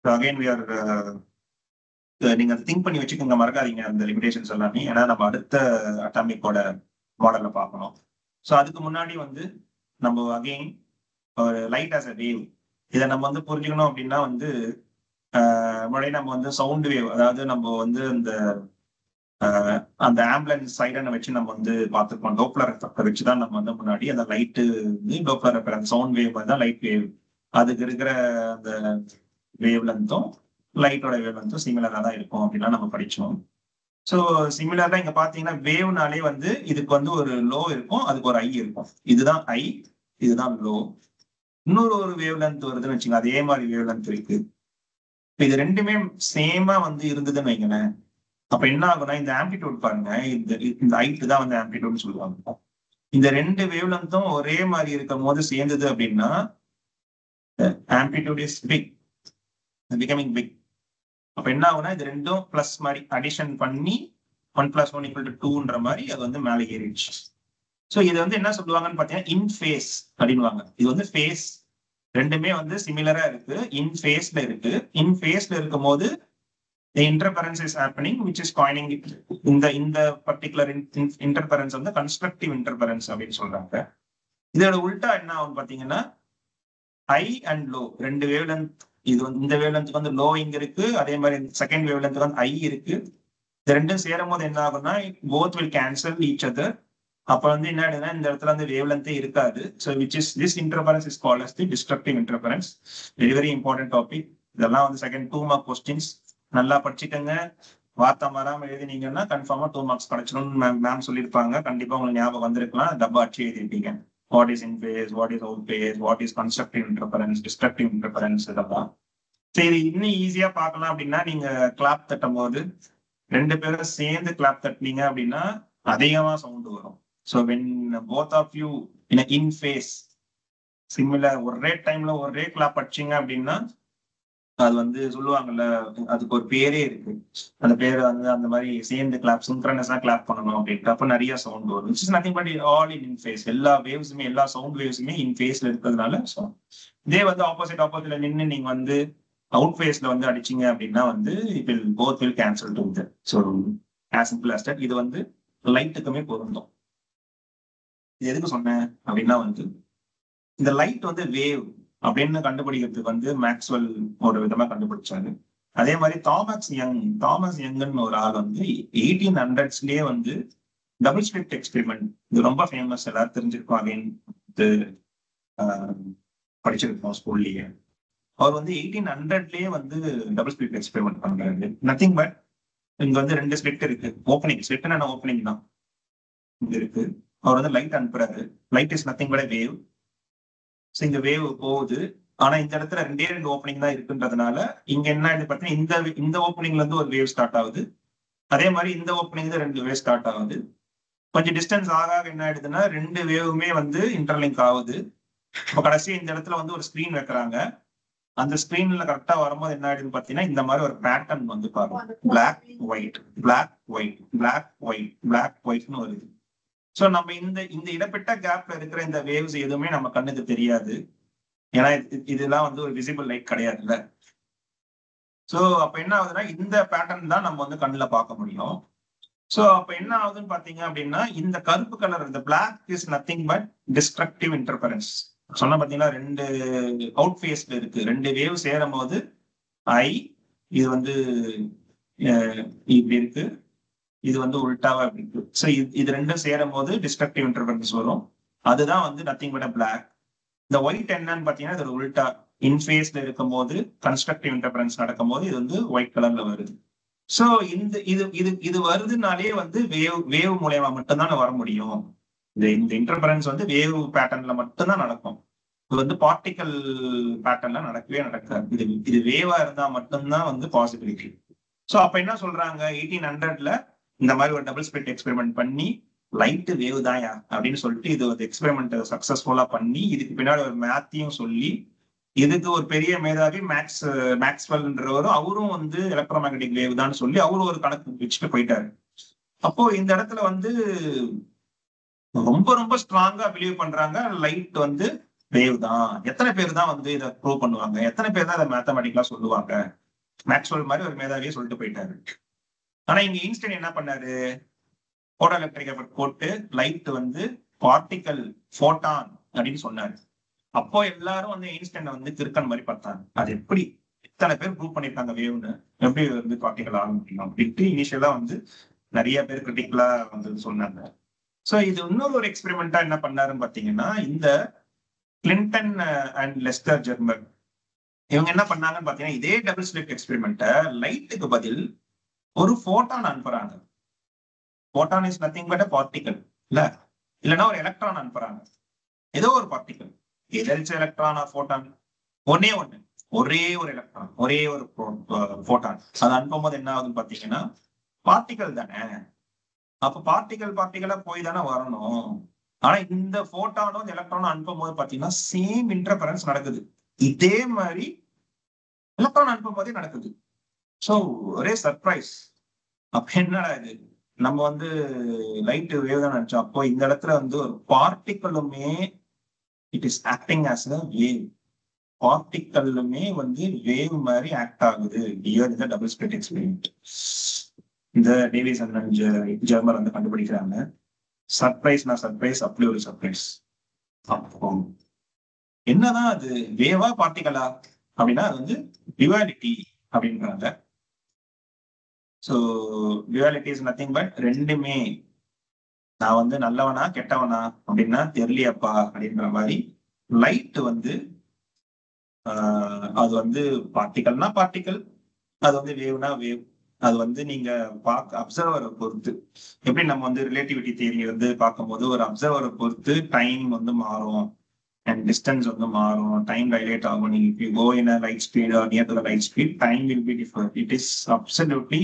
அகைன் வி ஆர் நீங்க திங்க் பண்ணி வச்சுக்கோங்க, மறக்காதீங்க அந்த லிமிடேஷன்ஸ் எல்லாமே. ஏன்னா நம்ம அடுத்த அட்டாமிக்கோட மாடல்ல பார்க்கணும். ஸோ அதுக்கு முன்னாடி வந்து நம்ம அகைன் ஒரு லைட் ஆஸ் அ வேவ் இதை நம்ம வந்து புரிஞ்சுக்கணும் அப்படின்னா வந்து முன்னாடி நம்ம வந்து சவுண்ட் வேவ், அதாவது நம்ம வந்து அந்த ஆம்புலன்ஸ் சைரனை வச்சு நம்ம வந்து பார்த்துருக்கோம். டோப்ளர் எஃபெக்டை வச்சுதான் நம்ம வந்து முன்னாடி அந்த லைட்டு வந்து டோப்ளர் எஃபெக்ட், அந்த சவுண்ட் வேவ் தான் லைட் வேவ். அதுக்கு இருக்கிற அந்த வேவ் லென்த்தும் லைட்டோட வேவ் லென்த்தும் சிமிலரா தான் இருக்கும் அப்படின்னா நம்ம படிச்சோம். ஸோ சிமிலரா இங்க பாத்தீங்கன்னா வேவ்னாலே வந்து இதுக்கு வந்து ஒரு லோ இருக்கும், அதுக்கு ஒரு ஐ இருக்கும். இதுதான் ஐ, இதுதான் லோ. இன்னொரு ஒரு வேவ் லென்த் வருதுன்னு வச்சுங்க, அதே மாதிரி வேவ் லென்த் இருக்கு. இது ரெண்டுமே சேமா வந்து இருந்ததுன்னு வைங்களேன், அப்ப என்ன ஆகும்னா இந்த ஆம்பிடியூட் பாருங்க, இந்த ஹைட் தான் வந்து ஆம்பிடியூட்னு சொல்லுவாங்க. இந்த ரெண்டு வேவ் லென்த்தும் ஒரே மாதிரி இருக்கும் போது சேர்ந்தது அப்படின்னா amplitude is big, becoming big. அப்ப என்ன ஆகும்னா இது ரெண்டும் பிளஸ் மாதிரி அடிஷன் பண்ணி 1 + 1 = 2ன்ற மாதிரி அது வந்து மேலே ஏறிடுச்சு. ஸோ இது வந்து என்ன சொல்லுவாங்கன்னு பாத்தீங்கன்னா இன் ஃபேஸ் அப்படின்வாங்க. இது வந்து ஃபேஸ் ரெண்டுமே வந்து சிமிலரா இருக்கு, இன் ஃபேஸ்ல இருக்கு. இன் ஃபேஸ்ல இருக்கும் போது the interference is happening which is coining it. இந்த particular interference வந்து constructive interference அப்படின்னு சொல்றாங்க. இதோட உல்டா என்ன ஆகும் பாத்தீங்கன்னா ஹை அண்ட் லோ ரெண்டு வேவ் லென்த், இது வந்து இந்த வேவ் லென்த்துக்கு வந்து லோ இங்க இருக்கு, அதே மாதிரி செகண்ட் வேவ் லென்த்துக்கு வந்து ஹை இருக்கு. இது ரெண்டும் சேரும் போது என்ன ஆகும்னா both will cancel each other. அப்ப வந்து என்ன ஆகுதுன்னா இந்த இடத்துல வந்து வேவ் லென்த்தே இருக்காது. So which is this interference is called as the destructive interference. Very very important topic. இதெல்லாம் வந்து செகண்ட் 2 மார்க் கொஸ்டின்ஸ். நல்லா படிச்சுக்கங்க, வார்த்தை மாறாம எழுதினீங்கன்னா கன்ஃபார்மா 2 மார்க்ஸ் கிடைச்சிடும் மேம் சொல்லியிருப்பாங்க. கண்டிப்பா உங்களுக்கு ஞாபகம் வந்திருக்கலாம், டப்பா அடிச்சு எழுதிருப்பீங்க. What is in phase, what is out phase, what is constructive interference, destructive interference, இதெல்லாம். சரி, இன்னும் ஈஸியா பார்க்கலாம் அப்படின்னா நீங்க கிளாப் தட்டும் போது ரெண்டு பேரும் சேர்ந்து கிளாப் தட்டினீங்க அப்படின்னா அதிகமா சவுண்ட் வரும். So when both of you in phase similar ஒரே டைம்ல ஒரே கிளாப் அடிச்சிங்க அப்படின்னா அது வந்து சொல்லுவாங்கல்ல, அதுக்கு ஒரு பேரே இருக்கு. அந்த பேர் வந்து அந்த மாதிரி சேர்ந்து கிளாப் சிங்க்ரனஸா கிளாப் பண்ணணும் அப்படின்ட்டு அப்ப நிறைய சவுண்ட் வரும். It's nothing but all in phase. எல்லா வேவ்ஸுமே, எல்லா சவுண்ட் வேவ்ஸுமே இன் ஃபேஸ்ல இருக்கிறதுனால ஸோ இதே வந்து ஆப்போசிட்ல நின்று நீங்க வந்து அவுட் ஃபேஸ்ல வந்து அடிச்சீங்க அப்படின்னா வந்து it will both will cancel to that. So as simple as that. இது வந்து லைட்டுக்குமே பொருந்தும். இது எதுக்கு சொன்னேன் அப்படின்னா வந்து இந்த லைட் வந்து வேவ் அப்படின்னு கண்டுபிடிக்கிறதுக்கு வந்து மேக்ஸ்வெல் ஒரு விதமா கண்டுபிடிச்சாரு. அதே மாதிரி தாமஸ் யங்னு ஒரு ஆள் வந்து 1800ஸ்லயே வந்து டபுள் ஸ்லிட் எக்ஸ்பெரிமெண்ட், இது ரொம்ப ஃபேமஸ், எல்லாரும் தெரிஞ்சிருக்கும். அகைன் படிச்சிருக்கோம் ஸ்கூல்லயே. அவர் வந்து 1800லயே வந்து டபுள் ஸ்லிட் எக்ஸ்பெரிமெண்ட் பண்றாரு. நத்திங் பட் இங்க வந்து ரெண்டு ஸ்லிட் இருக்கு, ஓப்பனிங் ஸ்லிட்னா ஓப்பனிங் தான் இங்க இருக்கு. அவர் வந்து லைட் அனுப்புறாரு. Light is nothing but wave. So இந்த வேவ் போகுது, ஆனா இந்த இடத்துல ரெண்டு ஓப்பனிங் தான் இருக்குன்றதுனால இங்க என்ன ஆயிடுது பார்த்தீங்கன்னா இந்த ஓப்பனிங்ல இருந்து ஒரு வேவ் ஸ்டார்ட் ஆகுது, அதே மாதிரி இந்த ஓப்பனிங் ரெண்டு வேவ் ஸ்டார்ட் ஆகுது. கொஞ்சம் டிஸ்டன்ஸ் ஆக என்ன ஆயிடுதுன்னா ரெண்டு வேவுமே வந்து இன்டர்லிங்க் ஆகுது. இப்போ கடைசி இந்த இடத்துல வந்து ஒரு ஸ்கிரீன் வைக்கிறாங்க. அந்த ஸ்கிரீன்ல கரெக்டா வரும்போது என்ன ஆயிடுதுன்னு பாத்தீங்கன்னா இந்த மாதிரி ஒரு பேட்டர்ன் வந்து பாருங்க, black white black white black white black ஒயிட்னு வருது. ஸோ நம்ம இந்த இடப்பட்ட கேப்ல இருக்கிற இந்த வேவ்ஸ் எதுவுமே நம்ம கண்ணுக்கு தெரியாது, ஏன்னா இதெல்லாம் வந்து ஒரு விசிபிள் லைட் கிடையாதுல்ல. ஸோ அப்ப என்ன ஆகுதுன்னா இந்த பேட்டர்ன் தான் நம்ம வந்து கண்ணுல பார்க்க முடியும். ஸோ அப்ப என்ன ஆகுதுன்னு பாத்தீங்க அப்படின்னா இந்த கருப்பு கலர், இந்த black is nothing but destructive interference. சொன்ன பாத்தீங்கன்னா ரெண்டு அவுட் ஃபேஸ்ல இருக்கு, ரெண்டு வேவ் சேரும் போது இது வந்து இப்படி இருக்கு, இது வந்து உல்டாவா இப்படி இருக்கு. ஸோ இது ரெண்டும் சேரும் போது டிஸ்ட்ரக்டிவ் இன்டர்ஃபரன்ஸ் வரும். அதுதான் வந்து நத்திங் பட் பிளாக். இந்த ஒயிட் என்னன்னு பாத்தீங்கன்னா இது உல்டா, இன்ஃபேஸ்ல இருக்கும் போது கன்ஸ்ட்ரக்டிவ் இன்டர்ஃபரன்ஸ் நடக்கும் போது இது வந்து ஒயிட் கலர்ல வருது. சோ இது வருதுனாலே வந்து வேவ் மூலமா மட்டும்தான் வர முடியும். இந்த இன்டர்ஃபரன்ஸ் வந்து வேவ் பேட்டர்ன்ல மட்டும்தான் நடக்கும். இது வந்து பார்ட்டிக்கல் பேட்டர்ன்ல நடக்கவே நடக்காது. இது வேவா இருந்தா மட்டும்தான் வந்து பாசிபிலிட்டி. ஸோ அப்ப என்ன சொல்றாங்க, 1800ல இந்த மாதிரி ஒரு டபுள் ஸ்பிளிட் எக்ஸ்பெரிமெண்ட் பண்ணி லைட் வேவ் தான்யா அப்படின்னு சொல்லிட்டு இது ஒரு எக்ஸ்பெரிமெண்ட் சக்சஸ்ஃபுல்லா பண்ணி இதுக்கு பின்னாடி ஒரு மேத்தையும் சொல்லி இதுக்கு ஒரு பெரிய மேதாவி மேக்ஸ்வெல்ன்றவரும் அவரும் வந்து எலக்ட்ரோ மேக்னெட்டிக் வேவ் தான் சொல்லி அவரும் ஒரு கணக்கு வச்சுட்டு போயிட்டாரு. அப்போ இந்த இடத்துல வந்து ரொம்ப ரொம்ப ஸ்ட்ராங்கா பிலீவ் பண்றாங்க லைட் வந்து வேவ் தான். எத்தனை பேர் தான் வந்து இதை ப்ரூவ் பண்ணுவாங்க, எத்தனை பேர் தான் இதை மேத்தமெட்டிக்கலா சொல்லுவாங்க? மேக்ஸ்வெல் மாதிரி ஒரு மேதாவியே சொல்லிட்டு போயிட்டாரு. ஆனா இங்க ஐன்ஸ்டைன் என்ன பண்ணாரு, போட்டோ எலக்ட்ரிக் எஃபெக்ட் போட்டு லைட் வந்து பார்ட்டிக்கல் போட்டான் அப்படின்னு சொன்னாரு. அப்போ எல்லாரும் வந்து ஐன்ஸ்டைனை வந்து கிறுக்கன் மாதிரி பார்த்தாங்க. அது எப்படி இத்தனை பேர் ப்ரூவ் பண்ணிருக்காங்க வேவ்னு, எப்படி வந்து பார்ட்டிக்கல் ஆக முடியும் அப்படின்ட்டு இனிஷியலா வந்து நிறைய பேர் கிரிட்டிக்கலா வந்து சொன்னாங்க. சோ இது இன்னொரு ஒரு எக்ஸ்பெரிமெண்டா என்ன பண்ணாருன்னு பாத்தீங்கன்னா, இந்த கிளின்டன் அண்ட் லெஸ்டர் ஜெர்மர் இவங்க என்ன பண்ணாங்கன்னு பாத்தீங்கன்னா, இதே டபுள் ஸ்லிட் எக்ஸ்பெரிமெண்ட்டை லைட்டுக்கு பதில் ஒரு போட்டான் அனுப்புறாங்க. போட்டான் இஸ் நத்திங் பட் பார்ட்டிக்கல் இல்ல, இல்லைன்னா ஒரு எலக்ட்ரான் அனுப்புறாங்க. ஏதோ ஒரு பார்ட்டிக்கல், எதரிச்ச எலக்ட்ரான் ஆர் போட்டான், ஒரே ஒரு எலக்ட்ரான், ஒரே ஒரு போட்டான். அது அனுப்பும் போது என்ன ஆகுதுன்னு பாத்தீங்கன்னா பார்ட்டிக்கல் தானே. அப்ப பார்ட்டிக்கலா போய் தானே வரணும். ஆனா இந்த போட்டானும் எலக்ட்ரானும் அனுப்பும் போது பாத்தீங்கன்னா சேம் இன்டர்ஃபரன்ஸ் நடக்குது. இதே மாதிரி எலக்ட்ரான் அனுப்பும் போதே நடக்குது. சோ ஒரே சர்ப்ரைஸ். அப்ப என்னடா இது, நம்ம வந்து லைட் வேவ் தான் நினைச்சோம். அப்போ இந்த இடத்துல வந்து ஒரு பார்ட்டிக்கலுமே it is acting as a wave. பார்ட்டிக்கலுமே வந்து வேவ் மாதிரி ஆக்ட் ஆகுது. Here is the double slit experiment. இந்த டேவிஸ் அண்ட் ஜெர்மர் வந்து கண்டுபிடிக்கிறாங்க. சர்ப்ரைஸ்னா சர்ப்ரைஸ், அப்படி ஒரு சர்ப்ரைஸ். அப்போ என்னதான் அது வேவா பார்ட்டிக்கலா அப்படின்னா அது வந்து டுவாலிட்டி அப்படின்றாங்க. So duality is nothing but ரெண்டுமே, நான் வந்து நல்லவனா கெட்டவனா அப்படின்னா தெரியலையப்பா அப்படின்ற மாதிரி. லைட் வந்து அது வந்து பார்ட்டிகல்னா பார்ட்டிகல், அது வந்து வேவ்னா வேவ். அது வந்து நீங்க அப்சர்வரை பொறுத்து, எப்படி நம்ம வந்து ரிலேட்டிவிட்டி தியரி வந்து பார்க்கும்போது ஒரு அப்சர்வரை பொறுத்து டைம் வந்து மாறும் and distance வந்து மாறும், டைம் டைலேட் ஆகும். நீங்க if you go in a light speed or near to the light speed, time will be different. It is absolutely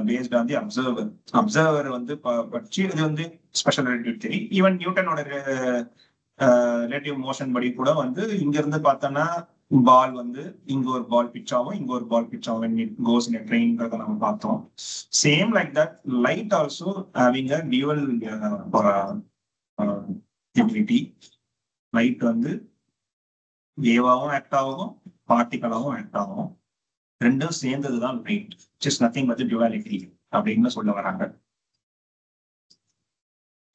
based on the observer. Observer வந்து படிச்சு இது வந்து ஸ்பெஷல் ரிலேட்டிவ் தியரி. ஈவன் நியூட்டனோட relative motion படி கூட வந்து இங்க இருந்து பார்த்தோம்னா பால் வந்து இங்க ஒரு பால் பிச் ஆகும், இங்க ஒரு பால் பிச் ஆகும், கோஸ் இன் ட்ரெயின்றத நம்ம பார்த்தோம். Same like that light also having a dual ability. Light வந்து வேவாவும் ஆக்ட் ஆகும், பார்ட்டிகலாவும் ஆக்ட் ஆகும். ரெண்டும் சேர்ந்ததுதான் light, which is nothing but duality அப்படின்னு சொல்ல வராங்க.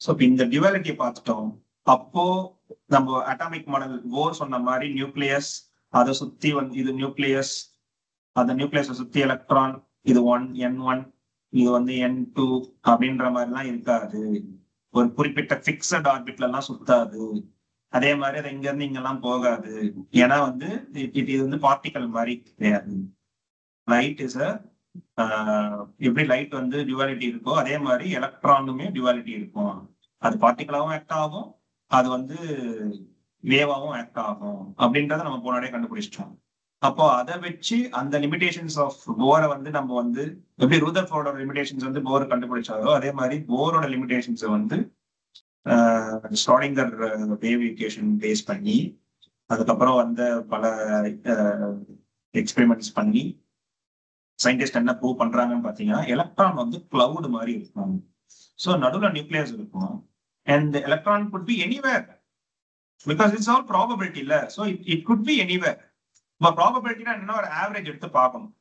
ஸோ இப்போ இந்த டியூவாலிட்டியை பார்த்துட்டோம். அப்போ நம்ம அட்டாமிக் மாடல் போர் சொன்ன மாதிரி நியூக்ளியஸ், அதை சுத்தி வந்து இது நியூக்ளியஸ், அந்த நியூக்ளியஸை சுத்தி எலக்ட்ரான், இது N1 இது வந்து N2 அப்படின்ற மாதிரிலாம் இருக்காது. ஒரு குறிப்பிட்ட பிக்சட் ஆர்பிட்ல எல்லாம் சுத்தாது. அதே மாதிரி அது இங்க இருந்து இங்கெல்லாம் போகாது. ஏன்னா வந்து இது வந்து பார்ட்டிகல் மாதிரி கிடையாது. லைட் இஸ் எப்படி லைட் வந்து டியூவாலிட்டி இருக்கோ அதே மாதிரி எலக்ட்ரானுமே டியூவாலிட்டி இருக்கும். அது பார்ட்டிகலாவும் ஆக்ட் ஆகும், அது வந்து வேவாவும் ஆக்ட் ஆகும் அப்படின்றத நம்ம போனாலே கண்டுபிடிச்சிட்டோம். அப்போ அதை வச்சு அந்த லிமிடேஷன்ஸ் ஆஃப் போரை வந்து நம்ம வந்து எப்படி ரூதர்ஃபோர்டோட லிமிடேஷன்ஸ் வந்து போர் கண்டுபிடிச்சாரோ அதே மாதிரி போரோட லிமிடேஷன்ஸை வந்து ஸ்டார்டிங்கர் வேவ் ஈக்குவேஷன் பேஸ் பண்ணி அதுக்கப்புறம் வந்து பல எக்ஸ்பெரிமெண்ட்ஸ் பண்ணி சயின்டிஸ்ட் என்ன ப்ரூவ் பண்றாங்கன்னு பாத்தீங்கன்னா, எலக்ட்ரான் வந்து கிளவுட் மாதிரி இருக்கும். ஸோ நடுவில் நியூக்ளியஸ் இருக்கும் and electron could be anywhere because it's all probability இல்ல. So it could be anywhere. இப்போ ப்ராபபிலிட்டினா என்ன, ஒரு ஆவரேஜ் எடுத்து பார்க்கணும்.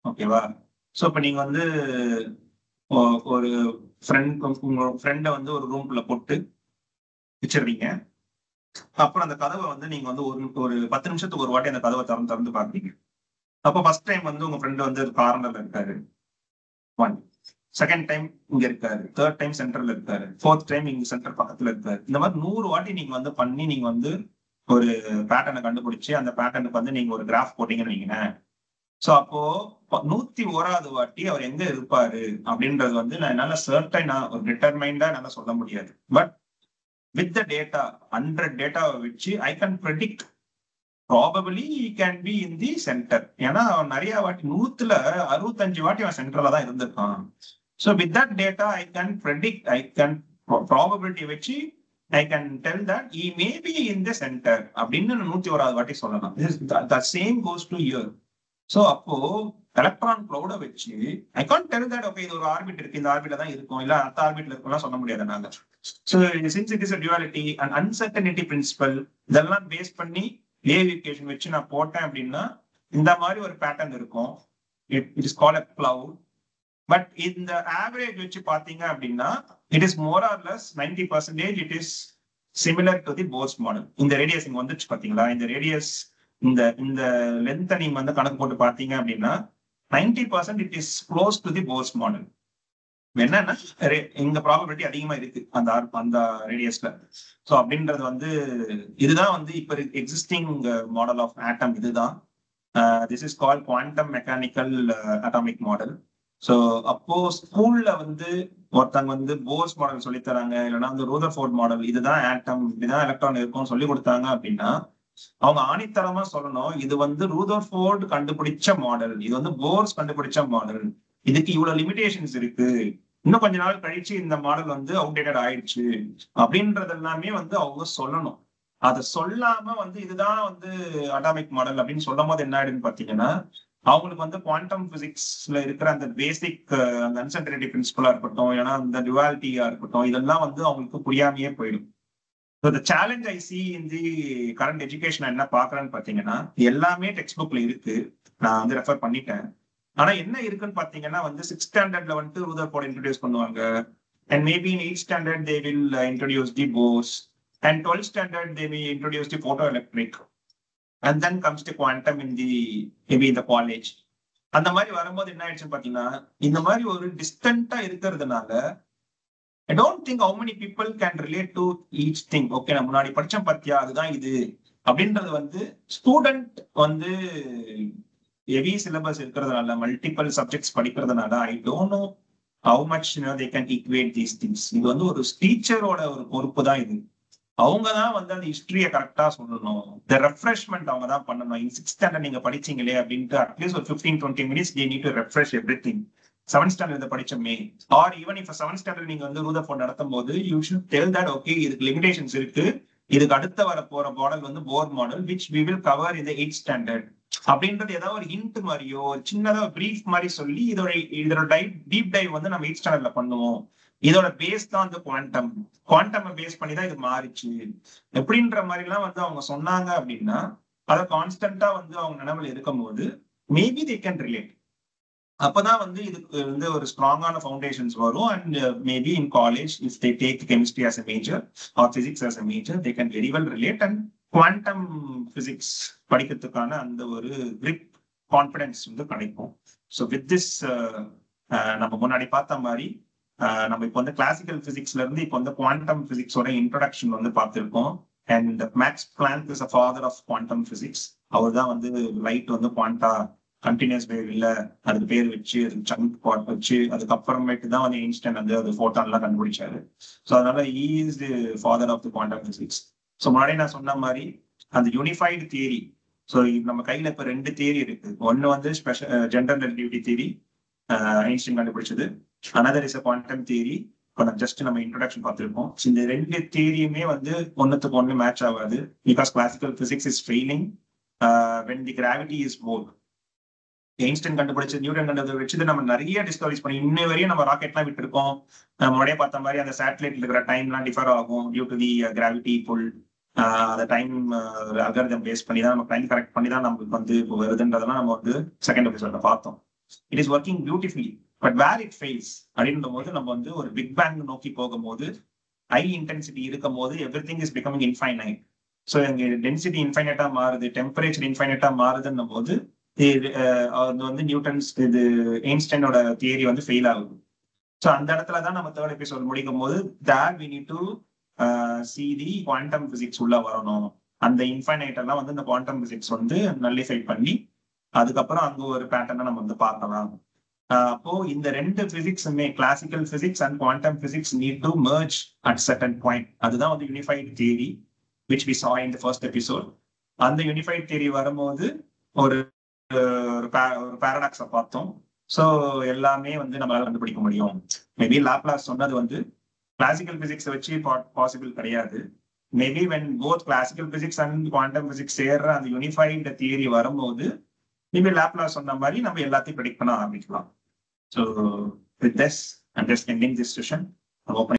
ஓகேவா? ஸோ இப்போ நீங்க வந்து ஒரு உங்க ஃப்ரெண்டை வந்து ஒரு ரூம்குள்ள போட்டு வச்சிருவீங்க. அப்புறம் அந்த கதவை வந்து நீங்க வந்து ஒரு 10 நிமிஷத்துக்கு ஒரு வாட்டி அந்த கதவை திறந்து பார்ப்பீங்க. அப்போ ஃபர்ஸ்ட் டைம் வந்து உங்க ஃப்ரெண்டு வந்து கார்னர்ல இருக்காரு, 1 செகண்ட் டைம் இங்க இருக்காரு, தேர்ட் டைம் சென்டர்ல இருக்காரு, ஃபோர்த் டைம் இங்க சென்டர் பக்கத்துல இருக்காரு. இந்த மாதிரி 100 வாட்டி நீங்க வந்து பண்ணி நீங்க வந்து ஒரு பேட்டர்னை கண்டுபிடிச்சு அந்த பேட்டர்னுக்கு வந்து நீங்க ஒரு கிராஃப் போட்டீங்கன்னு வைங்களேன். ஸோ அப்போ 101வது வாட்டி அவர் எங்க இருப்பாரு அப்படின்றது வந்து நான் என்னால சர்டைனா ஒரு டிட்டர்மைண்டா என்னால சொல்ல முடியாது. பட் வித் த டேட்டா 100 டேட்டாவை வச்சு I can predict probably can be in the centre. ஏன்னா அவன் நிறைய வாட்டி 165 வாட்டி அவன் சென்டர்ல தான் இருந்திருக்கான். So with that data I can predict, I can probability வச்சு I can tell that he may be in the center அப்படின்னு 101வது வாட்டி சொல்லலாம். the same goes to here. So அப்போ எலக்ட்ரான் க்ளௌட வச்சு I can't del that okay இது ஒரு orbit இருக்கு, இந்த ஆர்பிட்ல தான் இருக்கும், இல்ல அடுத்த ஆர்பிட்ல இருக்கும்லாம் சொல்ல முடியாது நாங்க. So since it is a duality and uncertainty principal இதெல்லாம் பேஸ் பண்ணி வேவ் ஈக்குவேஷன் வச்சு நான் போட்டேன் அப்படின்னா இந்த மாதிரி ஒரு பேட்டர்ன் இருக்கும். It is called a cloud. But இந்த ஆவரேஜ் வச்சு பாத்தீங்க அப்படின்னா it is more or less 90% it is similar to the force model. இந்த ரேடியஸ் இங்க வந்துச்சு பாத்தீங்களா, இந்த ரேடியஸ் இந்த இந்த லென்த்தை நீங்க வந்து கணக்கு போட்டு பாத்தீங்க அப்படின்னா 90% it is close to the force model. என்னன்னா இங்க ப்ராபபிலிட்டி அதிகமா இருக்கு அந்த அந்த ரேடியஸ்ல. ஸோ அப்படின்றது வந்து இதுதான் வந்து இப்ப எக்ஸிஸ்டிங் மாடல் ஆஃப் ஆட்டம். இதுதான் this is called quantum mechanical atomic model. So அப்போ ஸ்கூல்ல வந்து ஒருத்தங்க வந்து போர்ஸ் மாடல் சொல்லி தராங்க, இல்லைன்னா வந்து ரூதர்ஃபோர்ட் மாடல், இதுதான் ஆட்டம், இதுதான் எலக்ட்ரான் இருக்கும் சொல்லி கொடுத்தாங்க அப்படின்னா அவங்க ஆணித்தரமா சொல்லணும் இது வந்து ரூதர்ஃபோர்ட் கண்டுபிடிச்ச மாடல், இது வந்து போர்ஸ் கண்டுபிடிச்ச மாடல், இதுக்கு இவ்வளவு லிமிடேஷன்ஸ் இருக்கு, இன்னும் கொஞ்ச நாள் கழிச்சு இந்த மாடல் வந்து அவுடேட்டட் ஆயிடுச்சு அப்படின்றது எல்லாமே வந்து அவங்க சொல்லணும். அதை சொல்லாம வந்து இதுதான் வந்து அட்டாமிக் மாடல் அப்படின்னு சொல்லும் போது என்ன ஆயிடுன்னு பாத்தீங்கன்னா அவங்களுக்கு வந்து குவாண்டம் பிசிக்ஸ்ல இருக்கிற அந்த பேசிக் அந்த அன்சர்டனிட்டி பிரின்சிபலா இருக்கட்டும், ஏன்னா அந்த டுவாலிட்டியா இருக்கட்டும், இதெல்லாம் வந்து அவங்களுக்கு புரியாமையே போயிடும். So the challenge I C in the current education என்ன பாக்குறேன்னு பாத்தீங்கன்னா எல்லாமே டெக்ஸ்ட் புக்ல இருக்கு, நான் வந்து ரெஃபர் பண்ணிட்டேன். ஆனா என்ன இருக்குன்னு பாத்தீங்கன்னா வந்து 6th ஸ்டாண்டர்ட்ல வந்து ரூதர்ஃபோர்ட் இன்ட்ரோடியூஸ் பண்ணுவாங்க, and maybe in 8th standard they will introduce the force, and 12th standard they will introduce the photo electric, and then comes the quantum in the maybe இந்த காலேஜ். அந்த மாதிரி வரும்போது என்ன ஆயிடுச்சுன்னு பாத்தீங்கன்னா இந்த மாதிரி ஒரு டிஸ்டன்டா இருக்கிறதுனால I don't think how many people can relate to each thing. Okay நான் முன்னாடி படிச்சேன் பாத்தியா அதுதான் இது அப்படின்றது வந்து ஸ்டூடெண்ட் வந்து ஹெவி சிலபஸ் இருக்கிறதுனால மல்டிபிள் சப்ஜெக்ட்ஸ் படிக்கிறதுனால I don't know how much they can equate these things. இது வந்து ஒரு டீச்சரோட ஒரு பொறுப்பு தான் இது. அவங்க தான் வந்து அந்த ஹிஸ்டரியை கரெக்டா சொல்லணும், இந்த ரெஃப்ரெஷ்மெண்ட் அவங்க தான் பண்ணணும். இன் 6th ஸ்டாண்டர்ட் நீங்க படிச்சீங்களே அப்படின்ட்டு அட்லீஸ்ட் ஒரு 15-20 minutes they need to refresh everything. 7th standard படிச்சோமே, ஆர் ஈவன் இப்ப 7th ஸ்டாண்டர்ட் நீங்க வந்து ரூதர்ஃபோர்ட் நடத்தும் போது you should tell that okay இதுக்கு லிமிடேஷன்ஸ் இருக்கு, இதுக்கு அடுத்த வர போற மாடல் வந்து Bohr model which we will cover இந்த 8th ஸ்டாண்டர்ட் அப்படின்றது ஏதாவது ஒரு ஹிண்ட் மாதிரியோ ஒரு சின்னதா பிரீஃப் மாதிரி சொல்லி இதோட டீப் டைவ் வந்து நம்ம 8th ஸ்டாண்டர்ட்ல பண்ணுவோம். இதோட பேஸ் தான் வந்து குவாண்டம் பேஸ் பண்ணி தான் இது மாறிச்சு எப்படின்ற மாதிரி எல்லாம் வந்து அவங்க சொன்னாங்க அப்படின்னா அதை கான்ஸ்டன்டா வந்து அவங்க நினைவுல இருக்கும் போது மேபி தே கேன் ரிலேட். அப்பதான் வந்து இதுக்கு வந்து ஒரு ஸ்ட்ராங்கான ஃபவுண்டேஷன்ஸ் வரும். And maybe in college if they take chemistry as a major or physics as a major they can very well relate and quantum physics படிக்கிறதுக்கான அந்த ஒரு கிரிப் கான்பிடன்ஸ் வந்து கிடைக்கும். ஸோ வித் திஸ் நம்ம முன்னாடி பார்த்த மாதிரி நம்ம இப்போ வந்து கிளாசிக்கல் பிசிக்ஸ்ல இருந்து இப்போ வந்து குவாண்டம் பிசிக்ஸோட இன்ட்ரோடக்ஷன் வந்து பார்த்திருக்கோம். And Max Planck is a father of quantum physics. அவர் தான் வந்து லைட் வந்து குவாண்டா கண்டினியூஸ் வேவ் இல்ல அதுக்கு பேர் வச்சு அதுக்கு சங்க் பாட் வச்சு அதுக்கப்புறமேட்டு தான் வந்து ஐன்ஸ்டைன் வந்து அது போட்டான் எல்லாம் கண்டுபிடிச்சாரு. ஸோ அதனால he is the father of the quantum physics. So முன்னாடி நான் சொன்ன மாதிரி அந்த யூனிஃபைடு தியரி, ஸோ நம்ம கையில இப்ப 2 தியரி இருக்கு. ஒன்னு வந்து special general relativity theory Einstein கண்டுபிடிச்சது, another is a quantum theory. இப்போ நம்ம ஜஸ்ட் நம்ம இன்ட்ரோடக்ஷன் பார்த்திருக்கோம். இந்த 2 தியரியுமே வந்து ஒன்னுத்துக்கு ஒன்னு மேட்ச் ஆகாது because classical physics is failing when the gravity is more. Einstein கண்டுபிடிச்சது நியூட்டன் கண்டுபிடிச்சது வச்சு நம்ம நிறைய டிஸ்கவரிஸ் பண்ணி இன்ன வரையும் நம்ம ராக்கெட்லாம் விட்டுருக்கோம். முன்னாடியே பார்த்த மாதிரி அந்த சேட்டலைட்ல இருக்கிற டைம்லாம் டிஃபர் ஆகும் டியூ டு தி கிராவிட்டி புல். அந்த டைம் அல்காரிதம் பேஸ் பண்ணி தான் நம்ம டைம் கரெக்ட் பண்ணி தான் நமக்கு வந்து இப்போ வருதுன்றதெல்லாம் நம்ம வந்து செகண்ட் எபிசோட்ல பார்த்தோம். It is working beautifully. But where it fails அப்படின்ற போது நம்ம வந்து ஒரு பிக் பேங் நோக்கி போகும்போது ஹை இன்டென்சிட்டி இருக்கும் போது everything is becoming infinite. So எங்க டென்சிட்டி இன்ஃபைனைட்டா மாறுது, டெம்பரேச்சர் இன்ஃபைனைட்டா மாறுதுன்னும் போது அது வந்து நியூட்டன்ஸ் இது ஐன்ஸ்டைனோட தியரி வந்து ஃபெயில் ஆகுது. ஸோ அந்த இடத்துல தான் நம்ம தேர்ட் எபிசோட் முடிக்கும் போது that we need to see the quantum physics உள்ள வரணும். அந்த இன்ஃபைனைட் எல்லாம் வந்து இந்த குவாண்டம் பிசிக்ஸ் வந்து நல்லிஃபை பண்ணி அதுக்கப்புறம் அங்க ஒரு பேட்டர்னை நம்ம வந்து பார்க்கலாம். அப்போ இந்த ரெண்டு பிசிக்ஸுமே classical physics and quantum physics need to merge at certain point. அதுதான் வந்து unified theory which we saw in the first episode. அந்த யூனிஃபைட் தியரி வரும்போது ஒரு பேரடாக்ஸை பார்த்தோம். ஸோ எல்லாமே வந்து நம்மளால கண்டுபிடிக்க முடியும். மேபி லாப்லாஸ் சொன்னது வந்து கிளாசிக்கல் பிசிக்ஸ் வச்சு பாசிபிள் கிடையாது. Maybe when both classical physics and quantum physics சேர்ற அந்த யூனிஃபைட் தியரி வரும்போது மேபி லாப்லாஸ் சொன்ன மாதிரி நம்ம எல்லாத்தையும் ப்ரெடிக்ட் பண்ண ஆரம்பிக்கலாம். So with this I'm just ending this session.